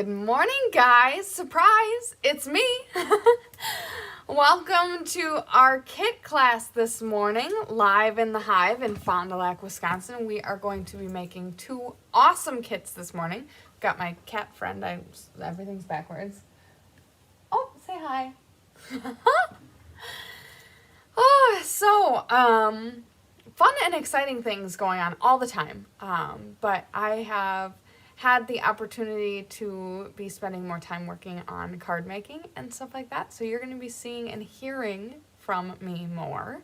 Good morning, guys. Surprise, it's me. Welcome to our kit class this morning, live in the Hive in Fond du Lac, Wisconsin. We are going to be making two awesome kits this morning. Got my cat friend. Everything's backwards. Oh, say hi. Fun and exciting things going on all the time. But I have had the opportunity to be spending more time working on card making and stuff like that. So you're going to be seeing and hearing from me more.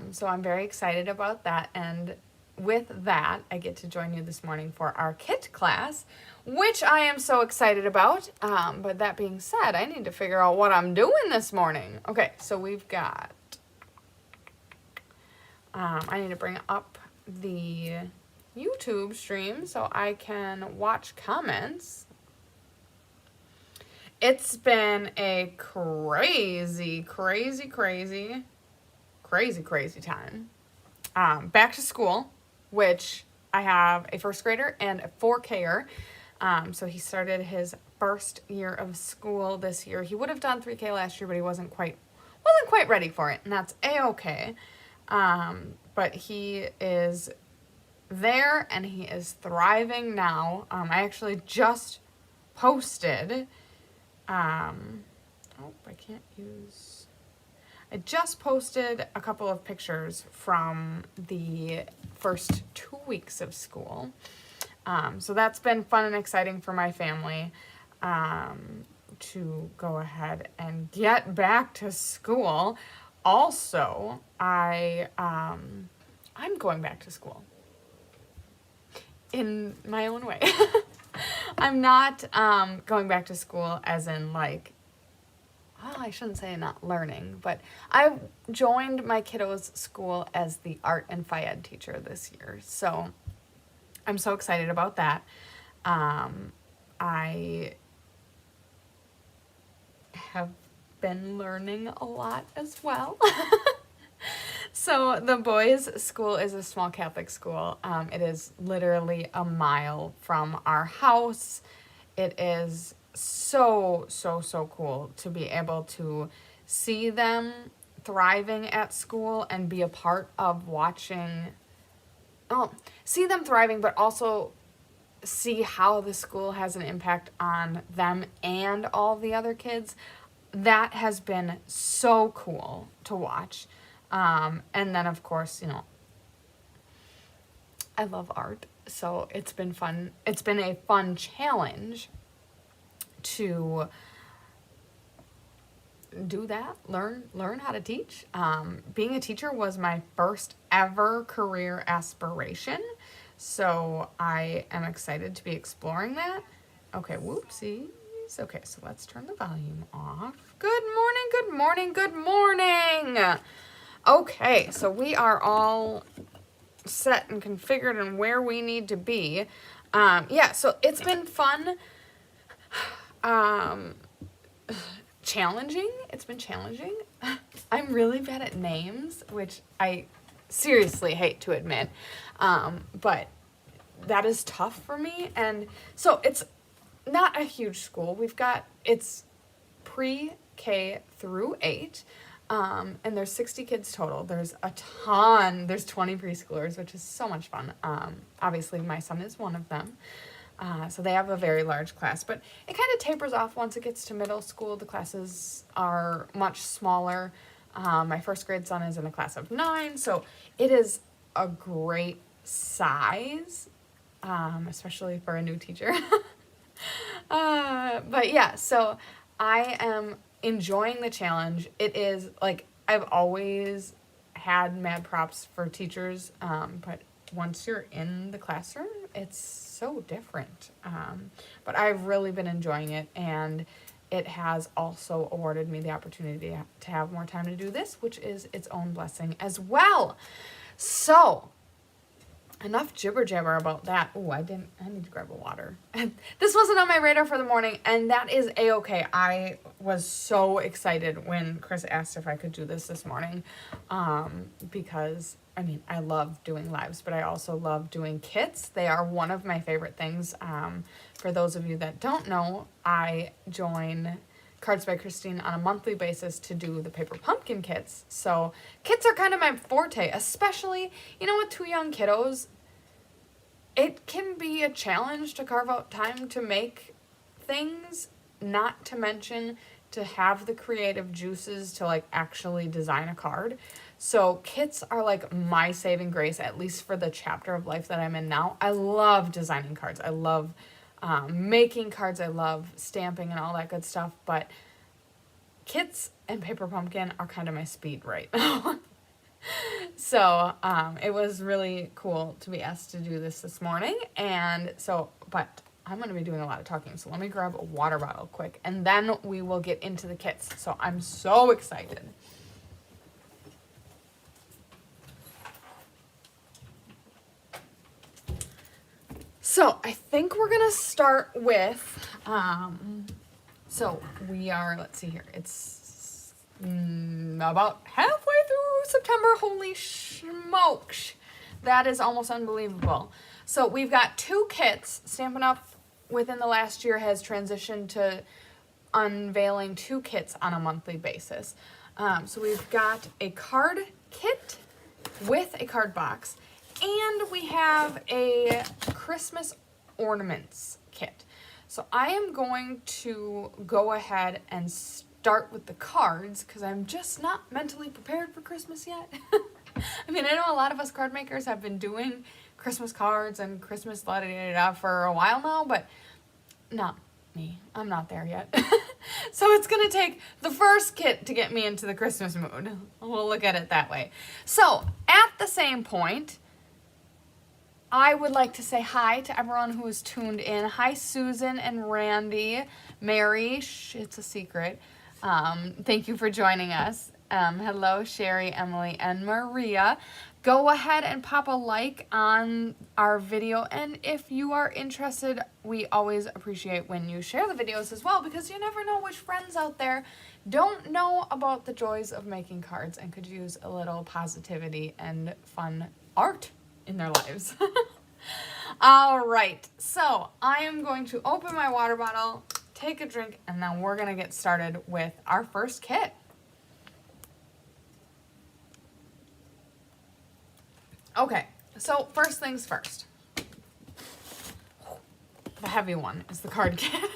So I'm very excited about that. And with that, I get to join you this morning for our kit class, which I am so excited about. But that being said, I need to figure out what I'm doing this morning. Okay, so we've got, I need to bring up the YouTube stream so I can watch comments. It's been a crazy time. Back to school, which I have a first grader and a 4Ker. So he started his first year of school this year. He would have done 3K last year, but he wasn't quite ready for it, and that's a-okay. But he is there and he is thriving now. I actually just posted, I just posted a couple of pictures from the first 2 weeks of school. So that's been fun and exciting for my family, to go ahead and get back to school. Also, I'm going back to school in my own way. I'm not going back to school as in like, I shouldn't say not learning, but I joined my kiddos' school as the art and phy ed teacher this year. So I'm so excited about that. I have been learning a lot as well. So the boys' school is a small Catholic school. It is literally a mile from our house. It is so cool to be able to see them thriving at school and be a part of see them thriving, but also see how the school has an impact on them and all the other kids. That has been so cool to watch. And then of course, I love art, so it's been fun. It's been a fun challenge to do that, learn how to teach. Being a teacher was my first ever career aspiration, so I am excited to be exploring that. Okay, whoopsies. Okay, so let's turn the volume off. Good morning. Okay, so we are all set and configured and where we need to be. So it's been fun. Challenging. It's been challenging. I'm really bad at names, which I seriously hate to admit. But that is tough for me. And so it's not a huge school. It's pre-K through 8. And there's 60 kids total. There's a ton. There's 20 preschoolers, which is so much fun. Obviously, my son is one of them. So they have a very large class. But it kind of tapers off once it gets to middle school. The classes are much smaller. My first grade son is in a class of 9. So it is a great size, especially for a new teacher. But yeah, so I am enjoying the challenge. It is like, I've always had mad props for teachers, but once you're in the classroom, it's so different. But I've really been enjoying it, and it has also awarded me the opportunity to have more time to do this, which is its own blessing as well. So enough jibber jabber about that. Oh, I need to grab a water. This wasn't on my radar for the morning, and that is a-okay. I was so excited when Chris asked if I could do this morning, because I mean, I love doing lives, but I also love doing kits. They are one of my favorite things. For those of you that don't know, I join Cards by Christine on a monthly basis to do the paper pumpkin kits. So kits are kind of my forte, especially, with 2 young kiddos. It can be a challenge to carve out time to make things, not to mention to have the creative juices to like actually design a card. So kits are like my saving grace, at least for the chapter of life that I'm in now. I love designing cards. I love making cards. I love stamping and all that good stuff, but kits and paper pumpkin are kind of my speed right now. So it was really cool to be asked to do this morning, and so, but I'm going to be doing a lot of talking, so let me grab a water bottle quick, and then we will get into the kits. So I'm so excited. So I think we're gonna start with, so we are, let's see here, it's about halfway through September. Holy smokes, that is almost unbelievable. So we've got 2 kits. Stampin' Up! Within the last year has transitioned to unveiling 2 kits on a monthly basis. So we've got a card kit with a card box, and we have a Christmas ornaments kit. So I am going to go ahead and start with the cards because I'm just not mentally prepared for Christmas yet. I mean, I know a lot of us card makers have been doing Christmas cards and Christmas la-da-da-da for a while now, but not me. I'm not there yet. So it's going to take the first kit to get me into the Christmas mood. We'll look at it that way. So at the same point, I would like to say hi to everyone who is tuned in. Hi, Susan and Randy, Mary, it's a secret. Thank you for joining us. Hello, Sherry, Emily, and Maria. Go ahead and pop a like on our video, and if you are interested, we always appreciate when you share the videos as well, because you never know which friends out there don't know about the joys of making cards and could use a little positivity and fun art in their lives. All right, so I am going to open my water bottle, take a drink, and then we're gonna get started with our first kit. Okay, so first things first. The heavy one is the card kit.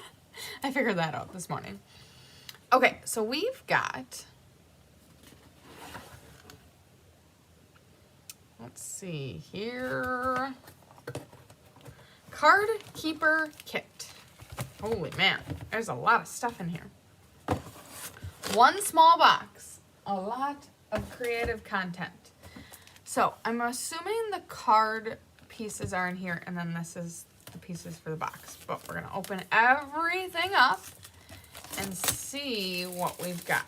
I figured that out this morning. Okay, so we've got, let's see here, Card Keeper Kit. Holy man, there's a lot of stuff in here. 1 small box, a lot of creative content. So I'm assuming the card pieces are in here, and then this is the pieces for the box. But we're gonna open everything up and see what we've got.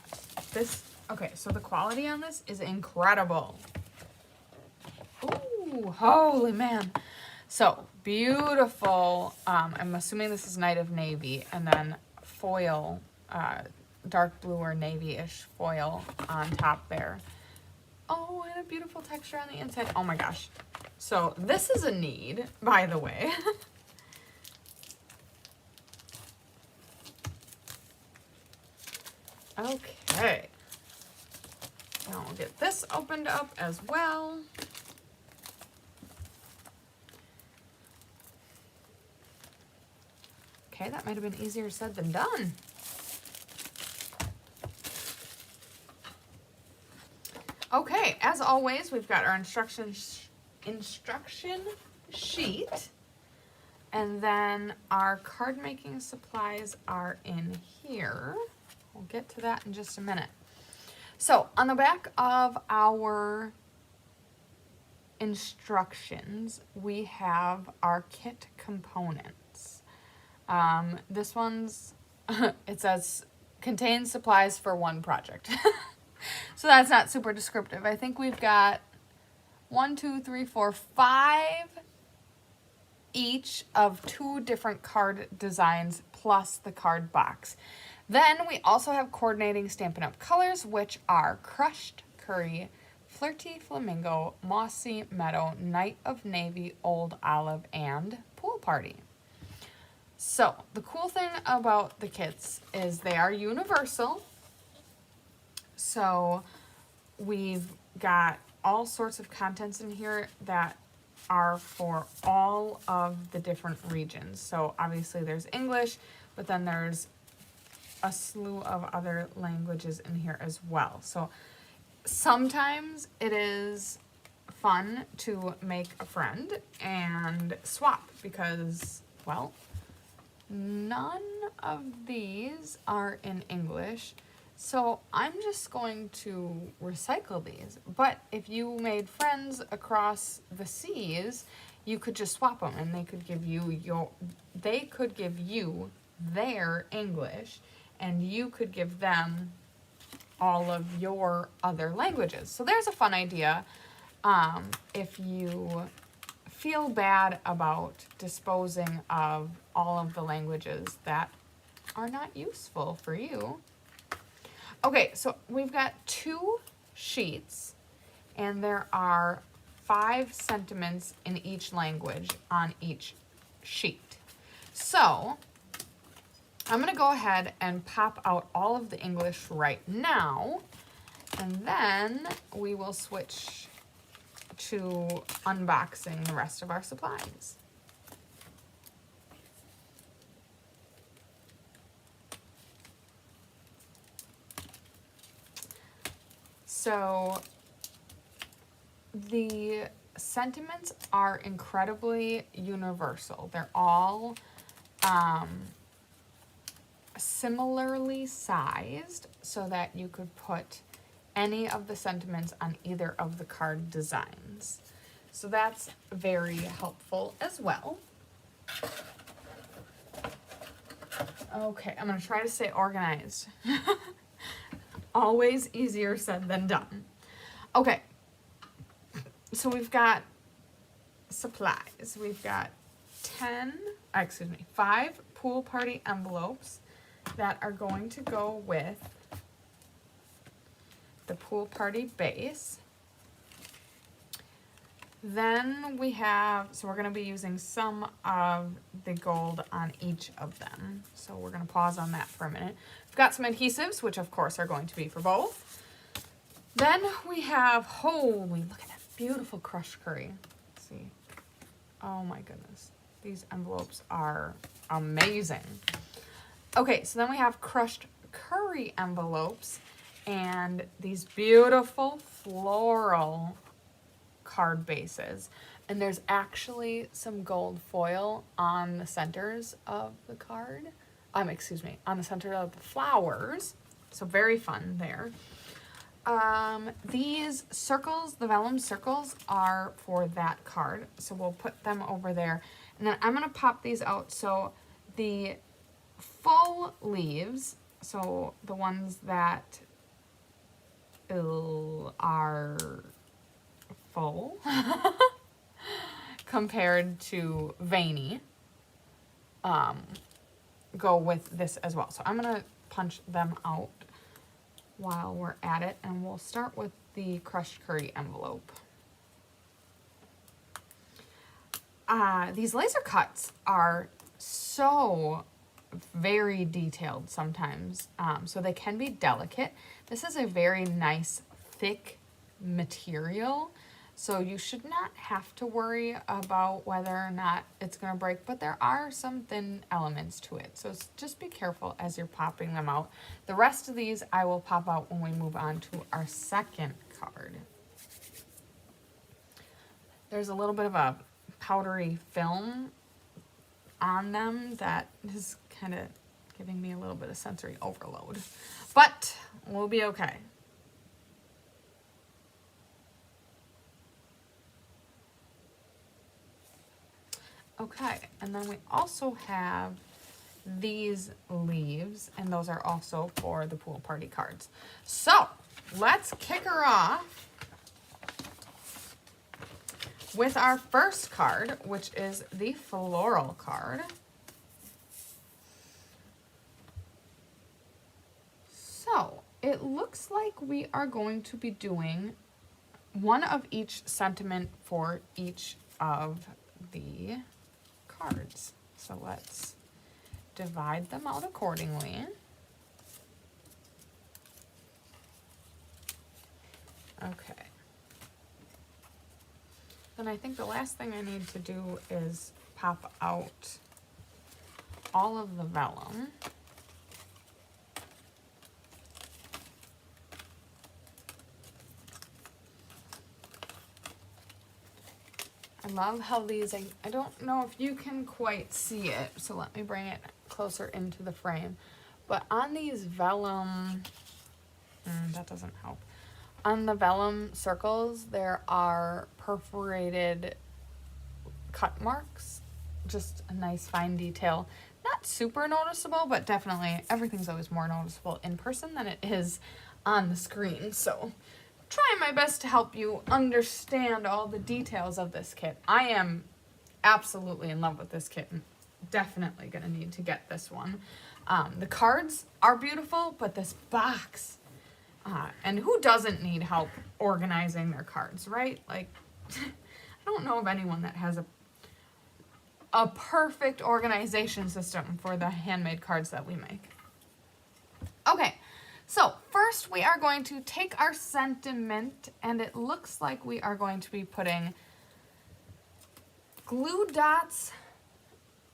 Okay, so the quality on this is incredible. Ooh, holy man. So beautiful. I'm assuming this is Night of Navy, and then foil, dark blue or navy-ish foil on top there. Oh, and a beautiful texture on the inside. Oh my gosh. So this is a need, by the way. Okay. Now we'll get this opened up as well. Okay, that might have been easier said than done. Okay, as always, we've got our instruction sheet, and then our card making supplies are in here. We'll get to that in just a minute. So on the back of our instructions, we have our kit components. This one's, it says, contains supplies for 1 project. So that's not super descriptive. I think we've got 1, 2, 3, 4, 5 each of 2 different card designs plus the card box. Then we also have coordinating Stampin' Up! Colors, which are Crushed Curry, Flirty Flamingo, Mossy Meadow, Night of Navy, Old Olive, and Pool Party. So the cool thing about the kits is they are universal. So we've got all sorts of contents in here that are for all of the different regions. So obviously there's English, but then there's a slew of other languages in here as well. So sometimes it is fun to make a friend and swap because, well, none of these are in English. So I'm just going to recycle these. But if you made friends across the seas, you could just swap them and they could give you their English and you could give them all of your other languages. So there's a fun idea. If you feel bad about disposing of all of the languages that are not useful for you. Okay, so we've got 2 sheets and there are 5 sentiments in each language on each sheet. So I'm going to go ahead and pop out all of the English right now, and then we will switch to unboxing the rest of our supplies. So the sentiments are incredibly universal. They're all similarly sized so that you could put any of the sentiments on either of the card designs. So that's very helpful as well. Okay, I'm going to try to stay organized. Always easier said than done. Okay, so we've got supplies. We've got 5 pool party envelopes that are going to go with the pool party base. Then we have, so we're going to be using some of the gold on each of them. So we're going to pause on that for a minute. We've got some adhesives, which of course are going to be for both. Then we have, holy, look at that beautiful crushed curry. Let's see. Oh my goodness. These envelopes are amazing. Okay, so then we have crushed curry envelopes and these beautiful floral card bases. And there's actually some gold foil on the centers of the card. On the center of the flowers. So very fun there. These circles, the vellum circles, are for that card. So we'll put them over there. And then I'm going to pop these out. So the full leaves, so the ones that are full compared to veiny, go with this as well. So I'm going to punch them out while we're at it, and we'll start with the crushed curry envelope. These laser cuts are so very detailed sometimes, so they can be delicate. This is a very nice thick material, so you should not have to worry about whether or not it's going to break, but there are some thin elements to it, so just be careful as you're popping them out. The rest of these I will pop out when we move on to our second card. There's a little bit of a powdery film on them that is kind of giving me a little bit of sensory overload, but we'll be okay. Okay, and then we also have these leaves, and those are also for the pool party cards. So let's kick her off with our first card, which is the floral card. So it looks like we are going to be doing one of each sentiment for each of the cards. So let's divide them out accordingly. Okay. Then I think the last thing I need to do is pop out all of the vellum. I love how these, I don't know if you can quite see it, so let me bring it closer into the frame. But on these vellum, that doesn't help. On the vellum circles, there are perforated cut marks. Just a nice fine detail. Not super noticeable, but definitely everything's always more noticeable in person than it is on the screen. So trying my best to help you understand all the details of this kit. I am absolutely in love with this kit and definitely gonna need to get this one. The cards are beautiful, but this box, and who doesn't need help organizing their cards, right? Like, I don't know of anyone that has a perfect organization system for the handmade cards that we make. Okay, so first we are going to take our sentiment, and it looks like we are going to be putting glue dots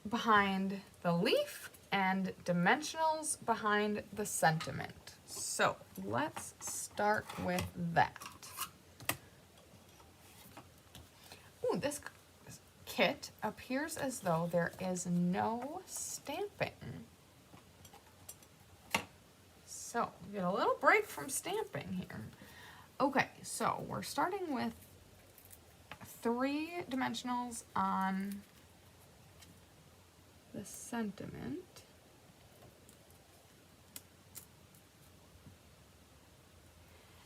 behind the leaf and dimensionals behind the sentiment. So let's start with that. Ooh, this kit appears as though there is no stamping. So we get a little break from stamping here. Okay, so we're starting with 3 dimensionals on the sentiment.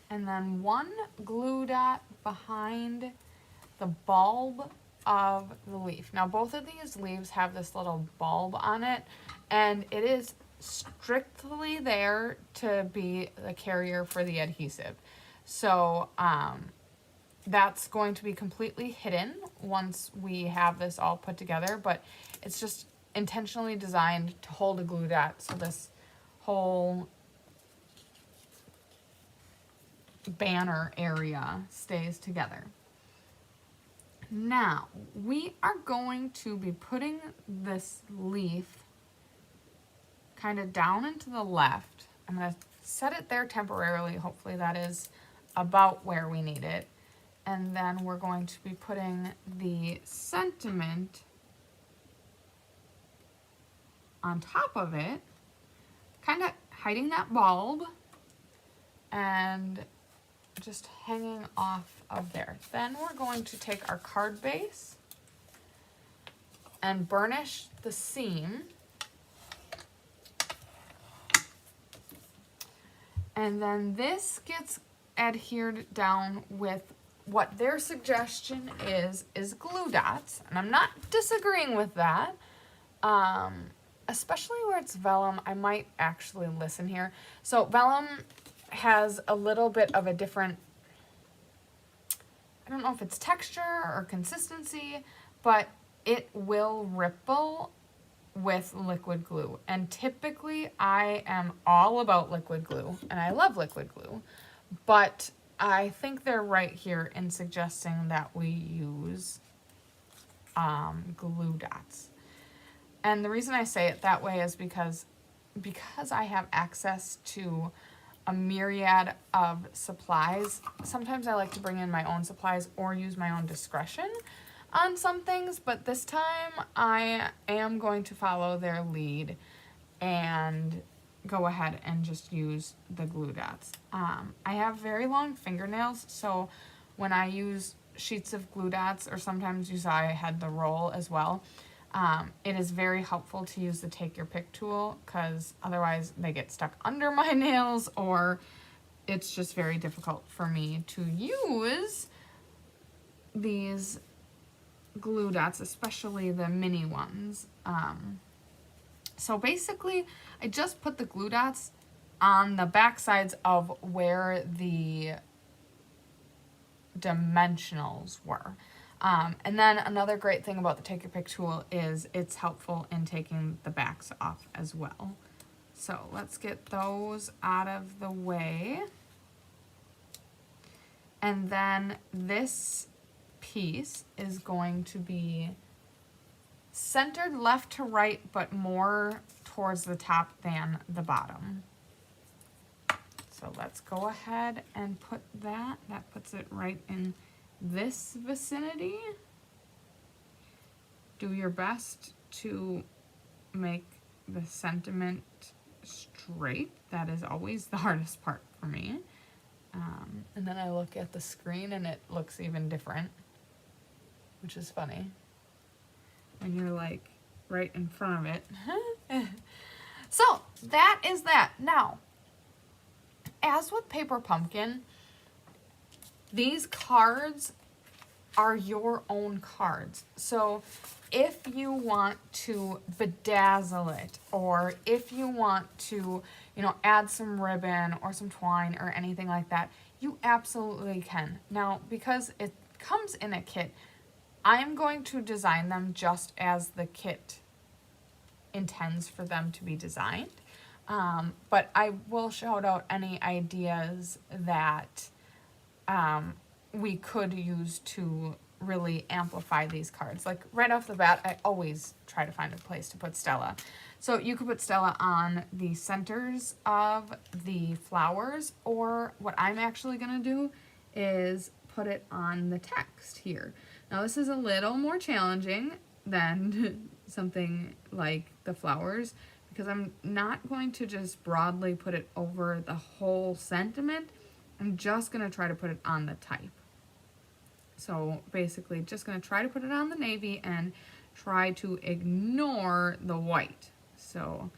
And then 1 glue dot behind the bulb of the leaf. Now both of these leaves have this little bulb on it, and it is strictly there to be the carrier for the adhesive. So that's going to be completely hidden once we have this all put together, but it's just intentionally designed to hold a glue dot, so this whole banner area stays together. Now we are going to be putting this leaf kind of down and to the left. I'm going to set it there temporarily. Hopefully that is about where we need it. And then we're going to be putting the sentiment on top of it, kind of hiding that bulb and just hanging off of there. Then we're going to take our card base and burnish the seam. And then this gets adhered down with what their suggestion is glue dots. And I'm not disagreeing with that. Especially where it's vellum, I might actually listen here. So vellum has a little bit of a different, I don't know if it's texture or consistency, but it will ripple with liquid glue. And typically I am all about liquid glue, and I love liquid glue, but I think they're right here in suggesting that we use glue dots. And the reason I say it that way is because I have access to a myriad of supplies. Sometimes I like to bring in my own supplies or use my own discretion on some things, but this time I am going to follow their lead and go ahead and just use the glue dots. I have very long fingernails, so when I use sheets of glue dots, or sometimes you saw I had the roll as well, it is very helpful to use the take your pick tool, because otherwise they get stuck under my nails, or it's just very difficult for me to use these glue dots, especially the mini ones. So basically, I just put the glue dots on the back sides of where the dimensionals were. And then another great thing about the Take Your Pick tool is it's helpful in taking the backs off as well. So let's get those out of the way. And then this piece is going to be centered left to right, but more towards the top than the bottom. So let's go ahead and put that. That puts it right in this vicinity. Do your best to make the sentiment straight. That is always the hardest part for me. And then I look at the screen and it looks even different, which is funny when you're like right in front of it. So that is that. Now, as with Paper Pumpkin, these cards are your own cards. So if you want to bedazzle it, or if you want to, add some ribbon or some twine or anything like that, you absolutely can. Now, because it comes in a kit, I'm going to design them just as the kit intends for them to be designed. But I will shout out any ideas that we could use to really amplify these cards. Like right off the bat, I always try to find a place to put Stella. So you could put Stella on the centers of the flowers, or what I'm actually gonna do is put it on the text here. Now this is a little more challenging than something like the flowers, because I'm not going to just broadly put it over the whole sentiment. I'm just gonna try to put it on the type. So basically just gonna try to put it on the navy and try to ignore the white. So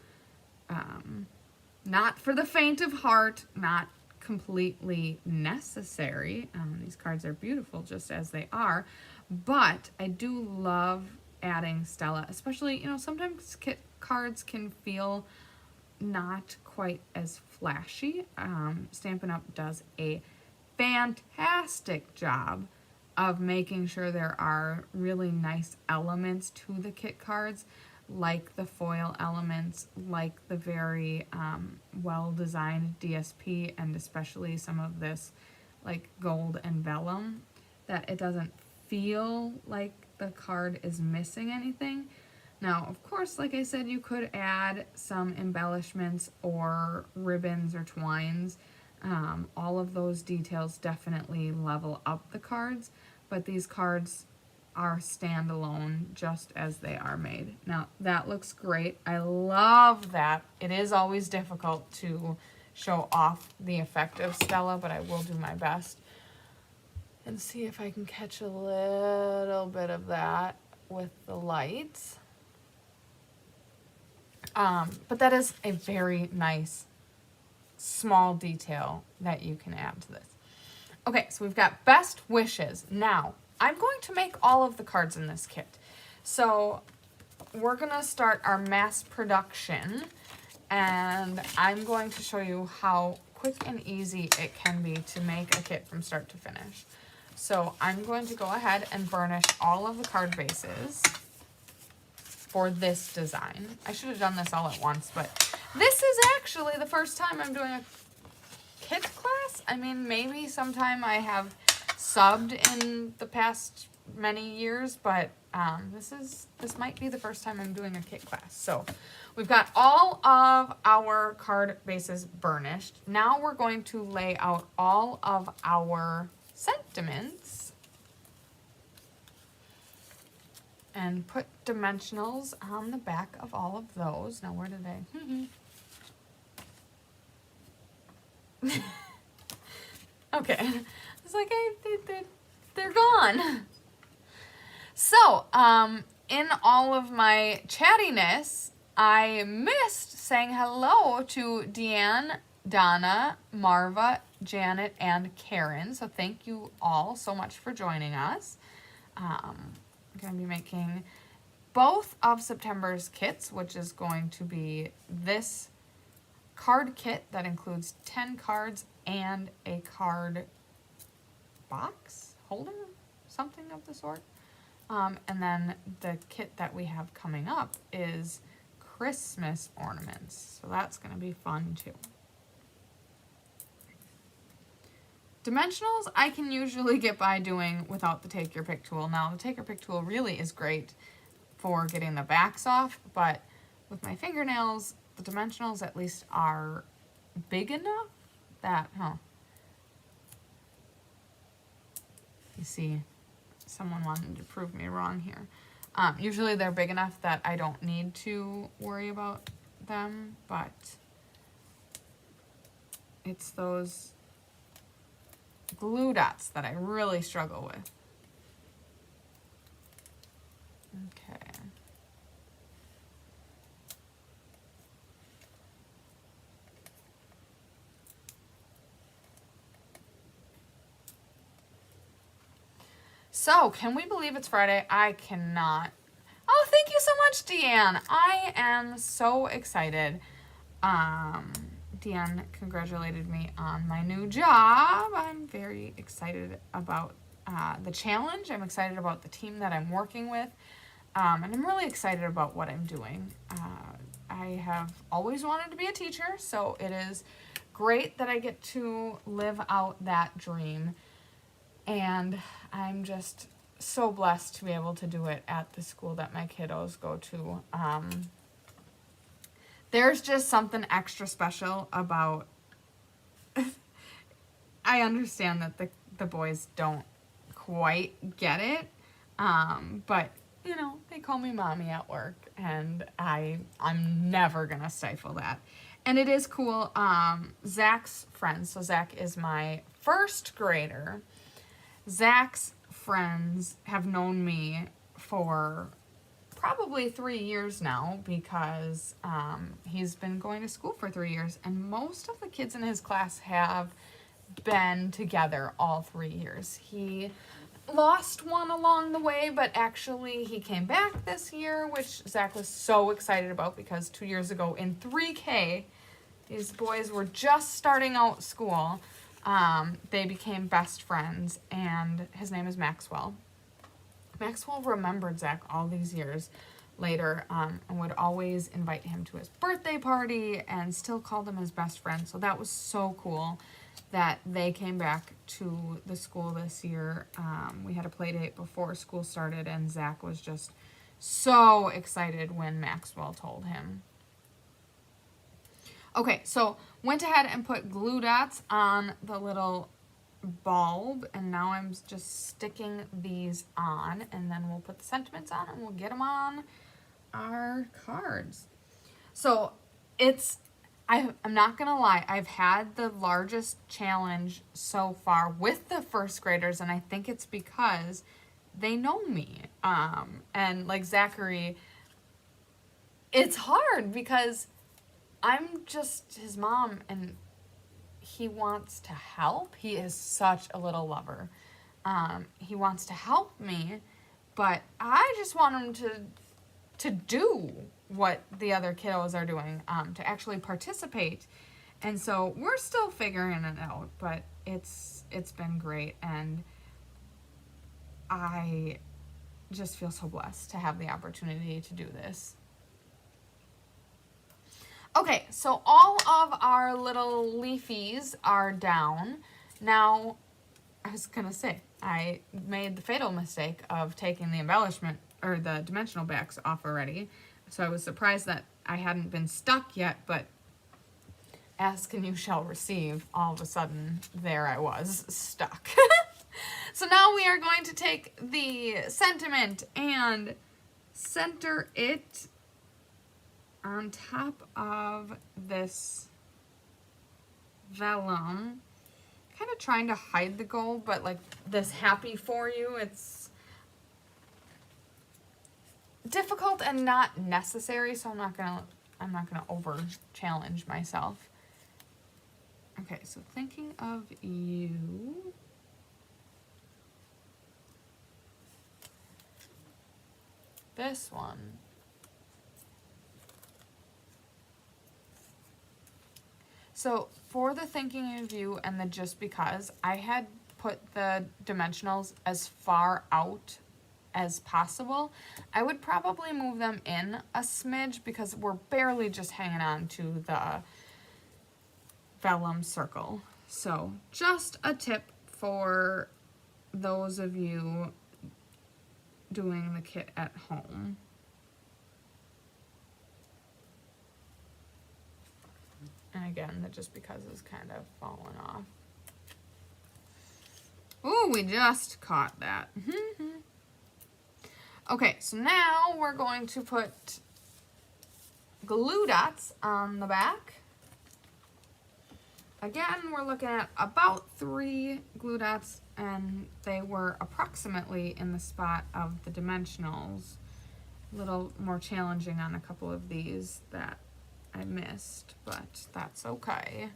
not for the faint of heart, not completely necessary. These cards are beautiful just as they are, but I do love adding Stella, especially, sometimes kit cards can feel not quite as flashy. Stampin' Up! Does a fantastic job of making sure there are really nice elements to the kit cards, like the foil elements, like the very well-designed DSP, and especially some of this like gold and vellum, that it doesn't feel like the card is missing anything. Now, of course, like I said, you could add some embellishments or ribbons or twines. All of those details definitely level up the cards, but these cards are standalone just as they are made. Now, that looks great. I love that. It is always difficult to show off the effect of Stella, but I will do my best. And see if I can catch a little bit of that with the lights. But that is a very nice small detail that you can add to this. Okay, so we've got best wishes. Now, I'm going to make all of the cards in this kit. So we're gonna start our mass production, and I'm going to show you how quick and easy it can be to make a kit from start to finish. So I'm going to go ahead and burnish all of the card bases for this design. I should have done this all at once, but this is actually the first time I'm doing a kit class. I mean, maybe sometime I have subbed in the past many years, but this might be the first time I'm doing a kit class. So we've got all of our card bases burnished. Now we're going to lay out all of our sentiments and put dimensionals on the back of all of those. Now, where did I? Okay. It's like, they're gone. So, in all of my chattiness, I missed saying hello to Deanne, Donna, Marva, Janet, and Karen. So thank you all so much for joining us. going to be making both of September's kits, which is going to be this card kit that includes 10 cards and a card box holder, something of the sort. And then the kit that we have coming up is Christmas ornaments. So that's going to be fun too. Dimensionals I can usually get by doing without the Take Your Pick tool. Now the Take Your Pick tool really is great for getting the backs off, but with my fingernails, the dimensionals at least are big enough that, you see, someone wanted to prove me wrong here. Usually they're big enough that I don't need to worry about them, but it's those glue dots that I really struggle with. Okay. So, can we believe it's Friday? I cannot. Oh, thank you so much, Deanne. I am so excited. Deanne congratulated me on my new job. I'm very excited about the challenge. I'm excited about the team that I'm working with. And I'm really excited about what I'm doing. I have always wanted to be a teacher, so it is great that I get to live out that dream. And I'm just so blessed to be able to do it at the school that my kiddos go to. There's just something extra special about, I understand that the boys don't quite get it, but, you know, they call me mommy at work, and I'm never gonna stifle that. And it is cool. Zach's friends, so Zach is my first grader. Zach's friends have known me for probably 3 years now because he's been going to school for 3 years, and most of the kids in his class have been together all 3 years. He lost one along the way, but actually he came back this year, which Zach was so excited about because 2 years ago in 3K, these boys were just starting out school. They became best friends, and his name is Maxwell. Maxwell remembered Zach all these years later, and would always invite him to his birthday party and still called him his best friend. So that was so cool that they came back to the school this year. We had a play date before school started, and Zach was just so excited when Maxwell told him. Okay, so went ahead and put glue dots on the little bulb, and now I'm just sticking these on, and then we'll put the sentiments on and we'll get them on our cards. So I'm not gonna lie, I've had the largest challenge so far with the first graders, and I think it's because they know me. And like Zachary, it's hard because I'm just his mom, and he wants to help. He is such a little lover. He wants to help me, but I just want him to do what the other kiddos are doing, to actually participate. And so we're still figuring it out, but it's been great, and I just feel so blessed to have the opportunity to do this. Okay, so all of our little leafies are down. Now, I was gonna say, I made the fatal mistake of taking the embellishment, or the dimensional backs off already. So I was surprised that I hadn't been stuck yet, but ask and you shall receive. All of a sudden, there I was, stuck. So now we are going to take the sentiment and center it on top of this vellum, kind of trying to hide the gold, but like this happy for you, it's difficult and not necessary, so I'm not gonna over challenge myself. Okay, so thinking of you. this one. So for the thinking of you and the just because, I had put the dimensionals as far out as possible. I would probably move them in a smidge because we're barely just hanging on to the vellum circle. So just a tip for those of you doing the kit at home. And again, that just because is kind of falling off. Ooh, we just caught that. Okay, so now we're going to put glue dots on the back. Again, we're looking at about 3 glue dots, and they were approximately in the spot of the dimensionals. A little more challenging on a couple of these that I missed, but that's okay.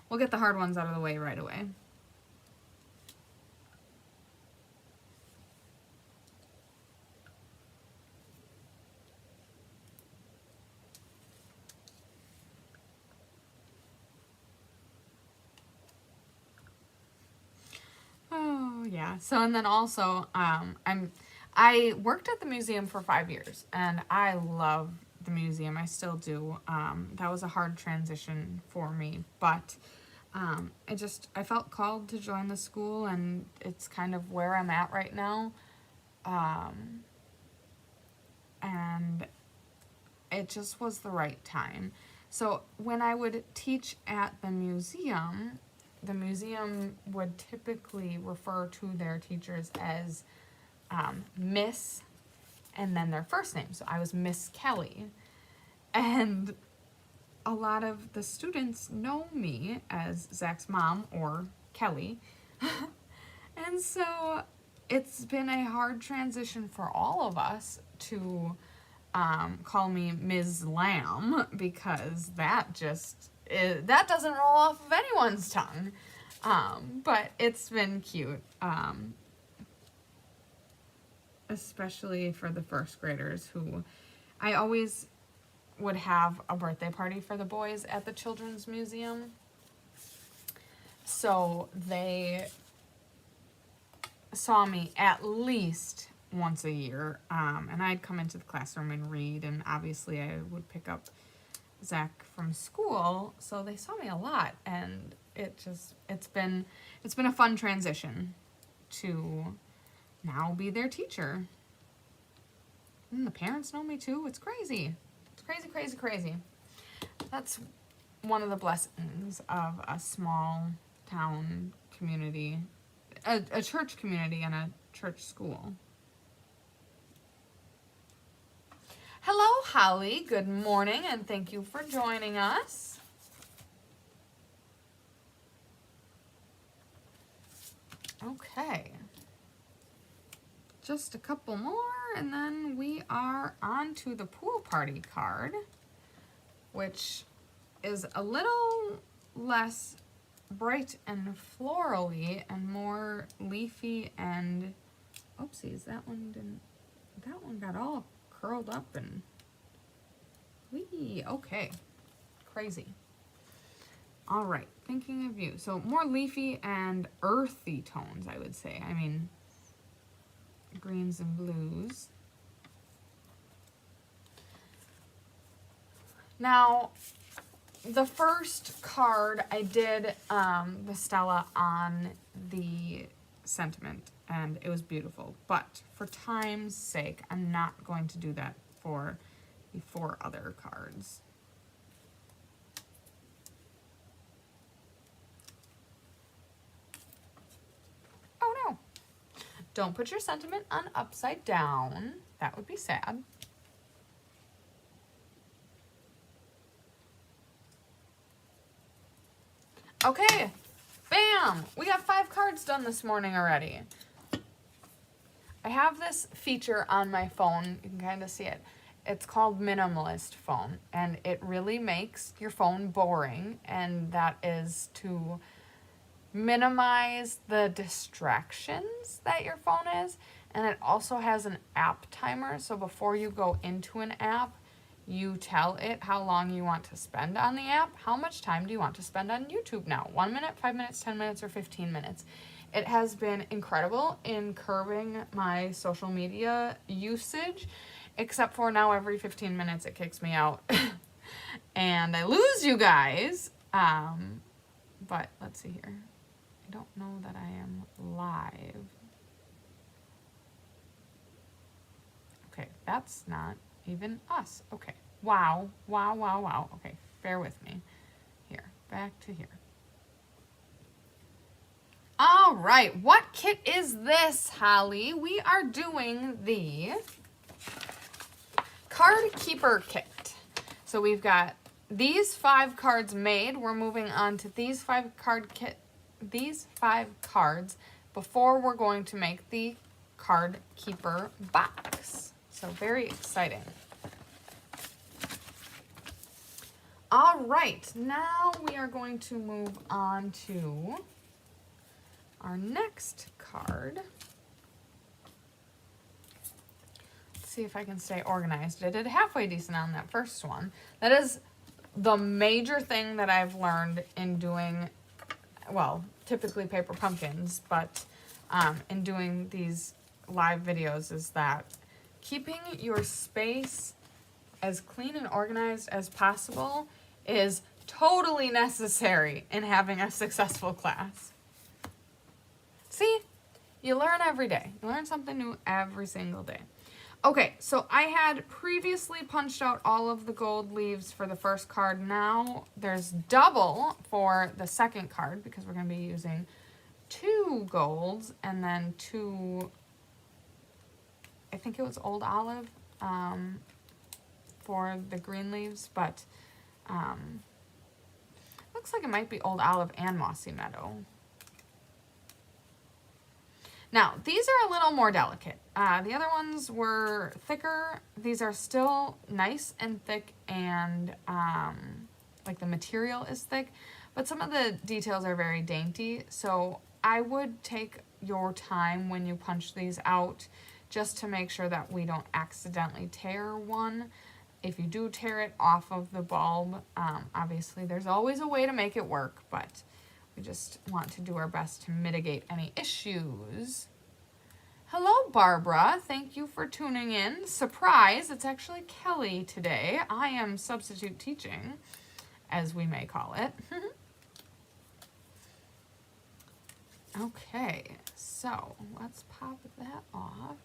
We'll get the hard ones out of the way right away. Oh yeah. So and then also I worked at the museum for 5 years, and I love the museum. I still do. That was a hard transition for me, but I felt called to join the school, and it's kind of where I'm at right now. And it just was the right time. So when I would teach at the museum would typically refer to their teachers as Miss and then their first name. So I was Miss Kelly. And a lot of the students know me as Zach's mom or Kelly. And so it's been a hard transition for all of us to call me Ms. Lamb, because that doesn't roll off of anyone's tongue. But it's been cute. Especially for the first graders, who I always would have a birthday party for the boys at the Children's Museum. So they saw me at least once a year, and I'd come into the classroom and read, and obviously I would pick up Zach from school, so they saw me a lot, and it's been a fun transition to now be their teacher. And the parents know me too. It's crazy. It's crazy, crazy, crazy. That's one of the blessings of a small town community, a church community and a church school. Hello, Holly. Good morning, and thank you for joining us. Okay. Just a couple more, and then we are on to the pool party card, which is a little less bright and florally and more leafy and oopsies, that one got all curled up and wee. Okay, crazy. All right, thinking of you. So more leafy and earthy tones, I would say. I mean, greens and blues. Now, the first card I did the Stella on the sentiment, and it was beautiful. But for time's sake, I'm not going to do that for the 4 other cards. Oh no! Don't put your sentiment on upside down. That would be sad. Okay, bam! We got 5 cards done this morning already. I have this feature on my phone, you can kind of see it. It's called Minimalist Phone, and it really makes your phone boring, and that is to minimize the distractions that your phone is. And it also has an app timer, so before you go into an app, you tell it how long you want to spend on the app. How much time do you want to spend on YouTube now? 1 minute, 5 minutes, 10 minutes, or 15 minutes? It has been incredible in curbing my social media usage, except for now every 15 minutes it kicks me out and I lose you guys. But let's see here. I don't know that I am live. Okay, that's not even us. Okay. Wow. Wow, wow, wow. Okay, bear with me. Here, back to here. All right, what kit is this, Holly? We are doing the Card Keeper kit. So we've got these 5 cards made. We're moving on to these 5 cards before we're going to make the Card Keeper box. So very exciting. All right, now we are going to move on to our next card. Let's see if I can stay organized. I did halfway decent on that first one. That is the major thing that I've learned in doing, well, typically paper pumpkins, but in doing these live videos is that keeping your space as clean and organized as possible is totally necessary in having a successful class. See, you learn every day. You learn something new every single day. Okay, so I had previously punched out all of the gold leaves for the first card. Now there's double for the second card because we're going to be using 2 golds and then 2, I think it was Old Olive for the green leaves, but looks like it might be Old Olive and Mossy Meadow. Now, these are a little more delicate. The other ones were thicker. These are still nice and thick and like the material is thick, but some of the details are very dainty. So I would take your time when you punch these out just to make sure that we don't accidentally tear one. If you do tear it off of the bulb, obviously there's always a way to make it work, but we just want to do our best to mitigate any issues. Hello, Barbara. Thank you for tuning in. Surprise, it's actually Kelly today. I am substitute teaching, as we may call it. Okay, so let's pop that off.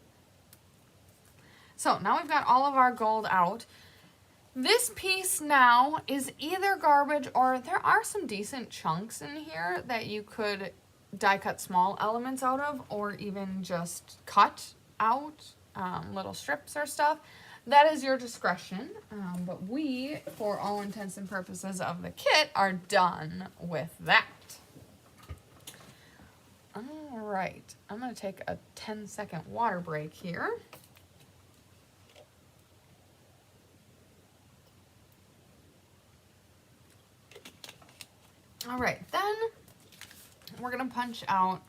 So now we've got all of our gold out. This piece now is either garbage or there are some decent chunks in here that you could die cut small elements out of or even just cut out little strips or stuff. That is your discretion, but we, for all intents and purposes of the kit, are done with that. All right, I'm going to take a 10-second water break here. All right, then we're gonna punch out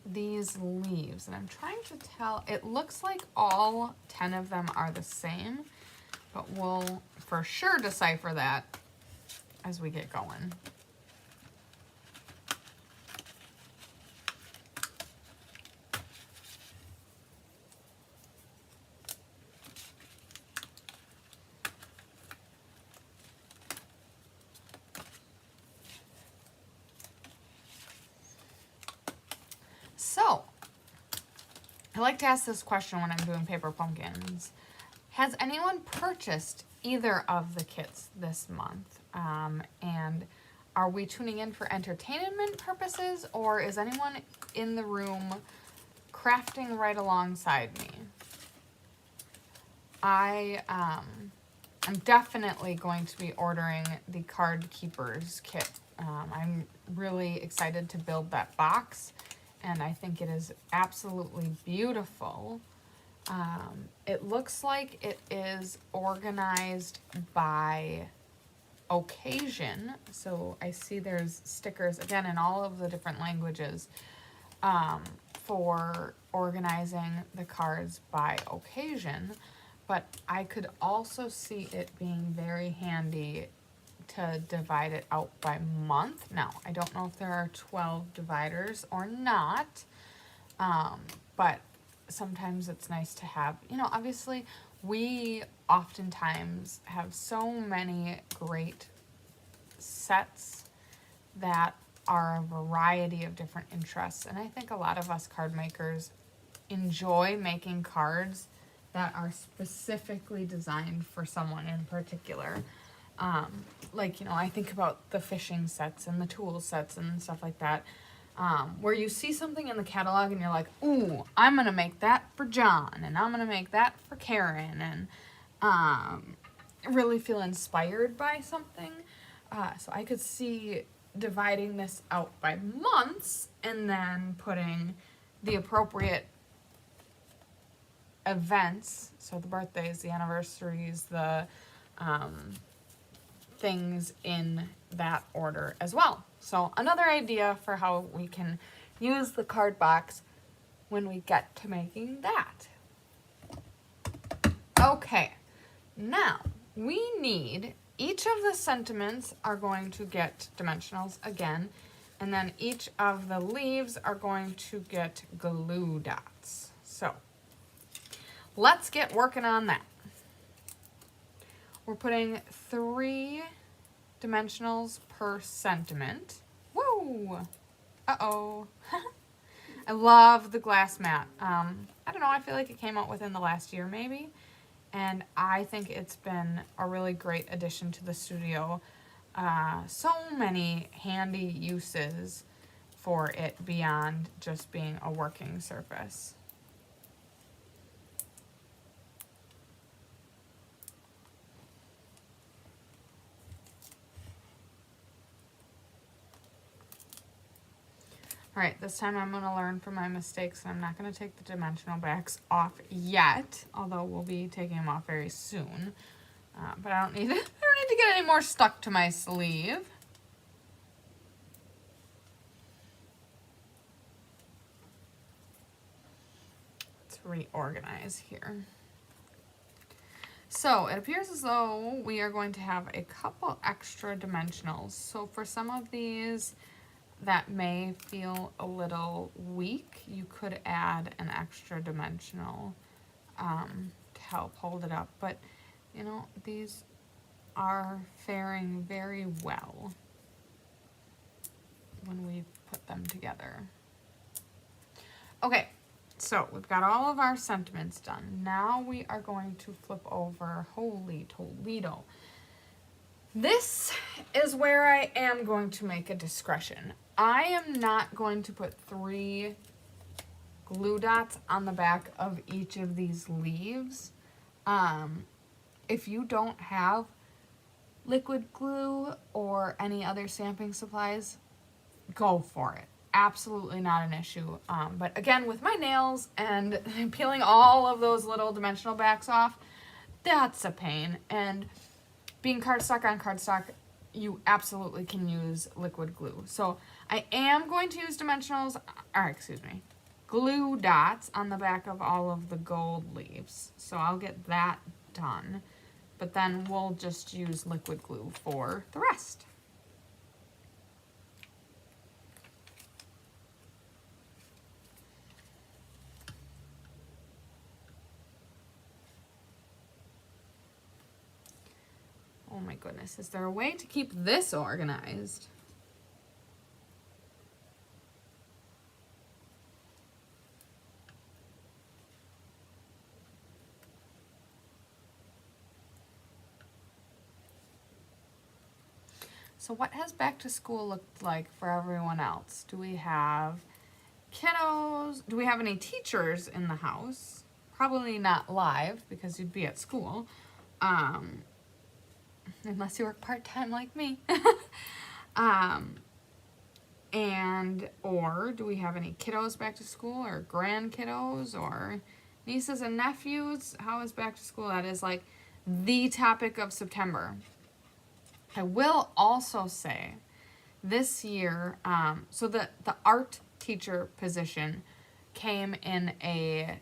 these leaves, and I'm trying to tell, it looks like all 10 of them are the same, but we'll for sure decipher that as we get going. So, I like to ask this question when I'm doing paper pumpkins. Has anyone purchased either of the kits this month? And are we tuning in for entertainment purposes, or is anyone in the room crafting right alongside me? I'm definitely going to be ordering the Card Keepers kit. I'm really excited to build that box, and I think it is absolutely beautiful. It looks like it is organized by occasion. So I see there's stickers, again, in all of the different languages for organizing the cards by occasion, but I could also see it being very handy to divide it out by month. Now, I don't know if there are 12 dividers or not, but sometimes it's nice to have, obviously we oftentimes have so many great sets that are a variety of different interests. And I think a lot of us card makers enjoy making cards that are specifically designed for someone in particular. I think about the fishing sets and the tool sets and stuff like that, where you see something in the catalog and you're like, ooh, I'm going to make that for John, and I'm going to make that for Karen, and really feel inspired by something. So I could see dividing this out by months and then putting the appropriate events, so the birthdays, the anniversaries, the things in that order as well. So another idea for how we can use the card box when we get to making that. Okay, now we need, each of the sentiments are going to get dimensionals again, and then each of the leaves are going to get glue dots. So let's get working on that. We're putting 3 dimensionals per sentiment. Woo! Uh-oh. I love the glass mat. I don't know, I feel like it came out within the last year maybe, and I think it's been a really great addition to the studio. So many handy uses for it beyond just being a working surface. All right, this time I'm going to learn from my mistakes. I'm not going to take the dimensional backs off yet, although we'll be taking them off very soon. But I don't need to get any more stuck to my sleeve. Let's reorganize here. So it appears as though we are going to have a couple extra dimensionals. So for some of these that may feel a little weak, you could add an extra dimensional to help hold it up. But, these are faring very well when we put them together. Okay, so we've got all of our sentiments done. Now we are going to flip over, holy Toledo. This is where I am going to make a discretion. I am not going to put 3 glue dots on the back of each of these leaves. If you don't have liquid glue or any other stamping supplies, go for it. Absolutely not an issue. But again, with my nails and peeling all of those little dimensional backs off, that's a pain. And being cardstock on cardstock, you absolutely can use liquid glue. So I am going to use glue dots on the back of all of the gold leaves. So I'll get that done. But then we'll just use liquid glue for the rest. Oh my goodness, is there a way to keep this organized? So what has back to school looked like for everyone else? Do we have kiddos? Do we have any teachers in the house? Probably not live because you'd be at school. Unless you work part-time like me. Or do we have any kiddos back to school, or grandkiddos, or nieces and nephews? How is back to school? That is like the topic of September. I will also say this year, so the art teacher position came in a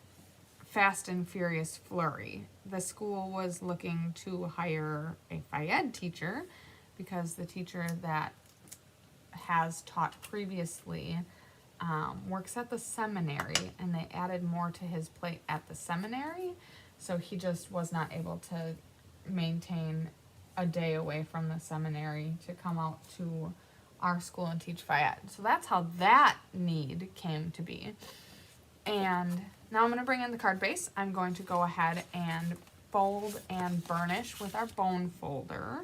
fast and furious flurry. The school was looking to hire a Phi-Ed teacher because the teacher that has taught previously works at the seminary, and they added more to his plate at the seminary, so he just was not able to maintain a day away from the seminary to come out to our school and teach Phi-Ed. So that's how that need came to be. And now I'm going to bring in the card base. I'm going to go ahead and fold and burnish with our bone folder.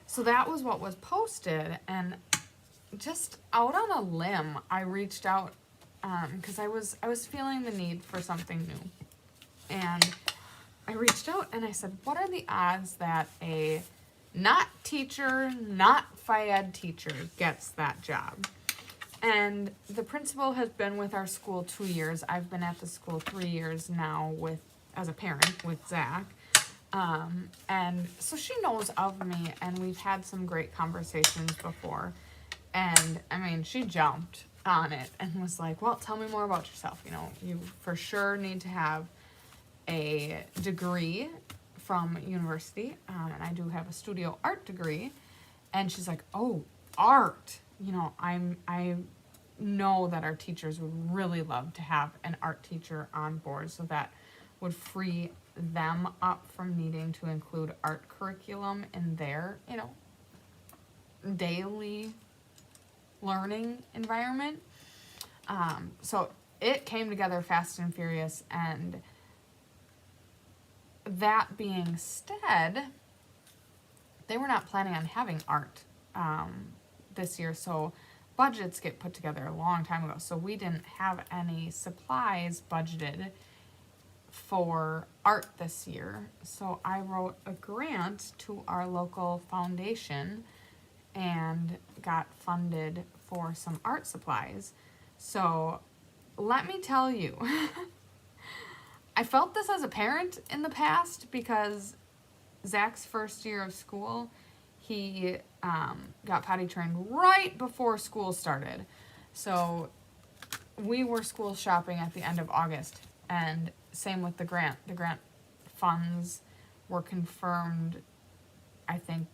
So that was what was posted, and just out on a limb, I reached out because I was feeling the need for something new. And I reached out and I said, what are the odds that a not teacher, not Phi-Ed teacher gets that job? And the principal has been with our school 2 years. I've been at the school 3 years now as a parent with Zach. And so she knows of me, and we've had some great conversations before. And I mean, she jumped on it and was like, well, tell me more about yourself. You know, you for sure need to have a degree from university. And I do have a studio art degree. And she's like, oh, art. You know, I know that our teachers would really love to have an art teacher on board, so that would free them up from needing to include art curriculum in their, you know, daily learning environment. So it came together fast and furious, and that being said, they were not planning on having art this year, so budgets get put together a long time ago, so we didn't have any supplies budgeted for art this year. So I wrote a grant to our local foundation and got funded for some art supplies. So let me tell you, I felt this as a parent in the past because Zach's first year of school, he got potty trained right before school started. So we were school shopping at the end of August, and same with the grant. The grant funds were confirmed, I think,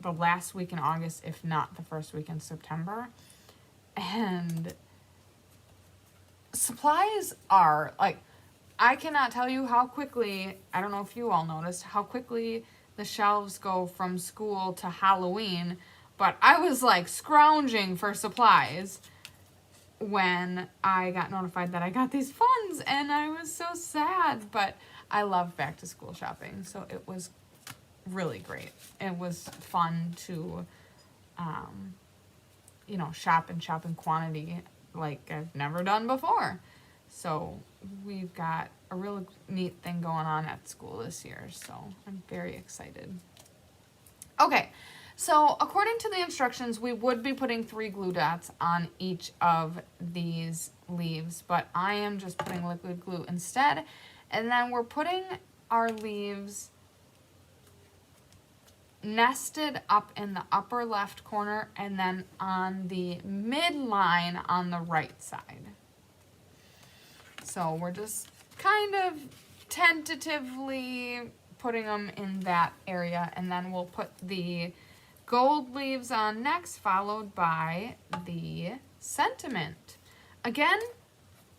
the last week in August, if not the first week in September. And supplies are, like, I cannot tell you how quickly, I don't know if you all noticed, how quickly the shelves go from school to Halloween, but I was, like, scrounging for supplies when I got notified that I got these funds, and I was so sad. But I love back to school shopping, so it was really great. It was fun to, you know, shop in quantity like I've never done before. So we've got a really neat thing going on at school this year, so I'm very excited. Okay, so according to the instructions, we would be putting 3 glue dots on each of these leaves, but I am just putting liquid glue instead. And then we're putting our leaves nested up in the upper left corner and then on the midline on the right side. So we're just kind of tentatively putting them in that area, and then we'll put the gold leaves on next, followed by the sentiment. Again,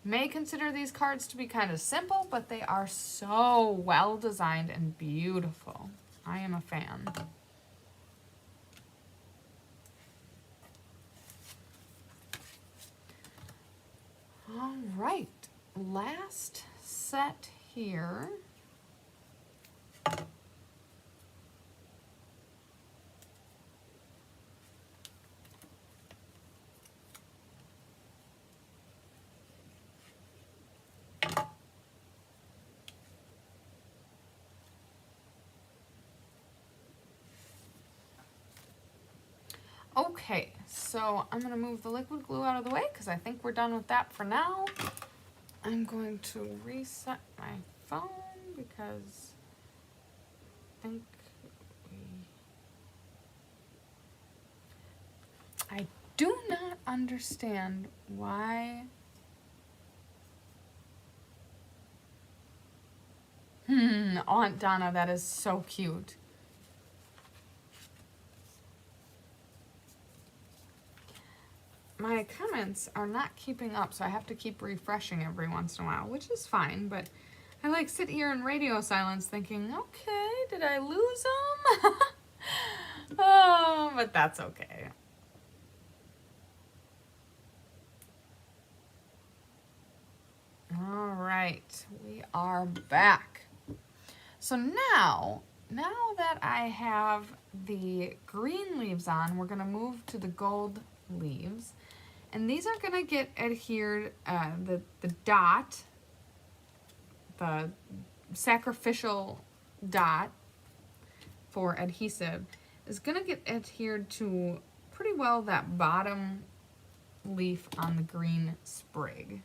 may consider these cards to be kind of simple, but they are so well designed and beautiful. I am a fan. All right, last set here. Okay, so I'm going to move the liquid glue out of the way because I think we're done with that for now. I'm going to reset my phone because I think do not understand why. Aunt Donna, that is so cute. My comments are not keeping up, so I have to keep refreshing every once in a while, which is fine, but I like sit here in radio silence thinking, okay, did I lose them? Oh, but that's okay. All right, we are back. So now that I have the green leaves on, we're gonna move to the gold leaves. And these are gonna get adhered, the dot, the sacrificial dot for adhesive is gonna get adhered to pretty well that bottom leaf on the green sprig.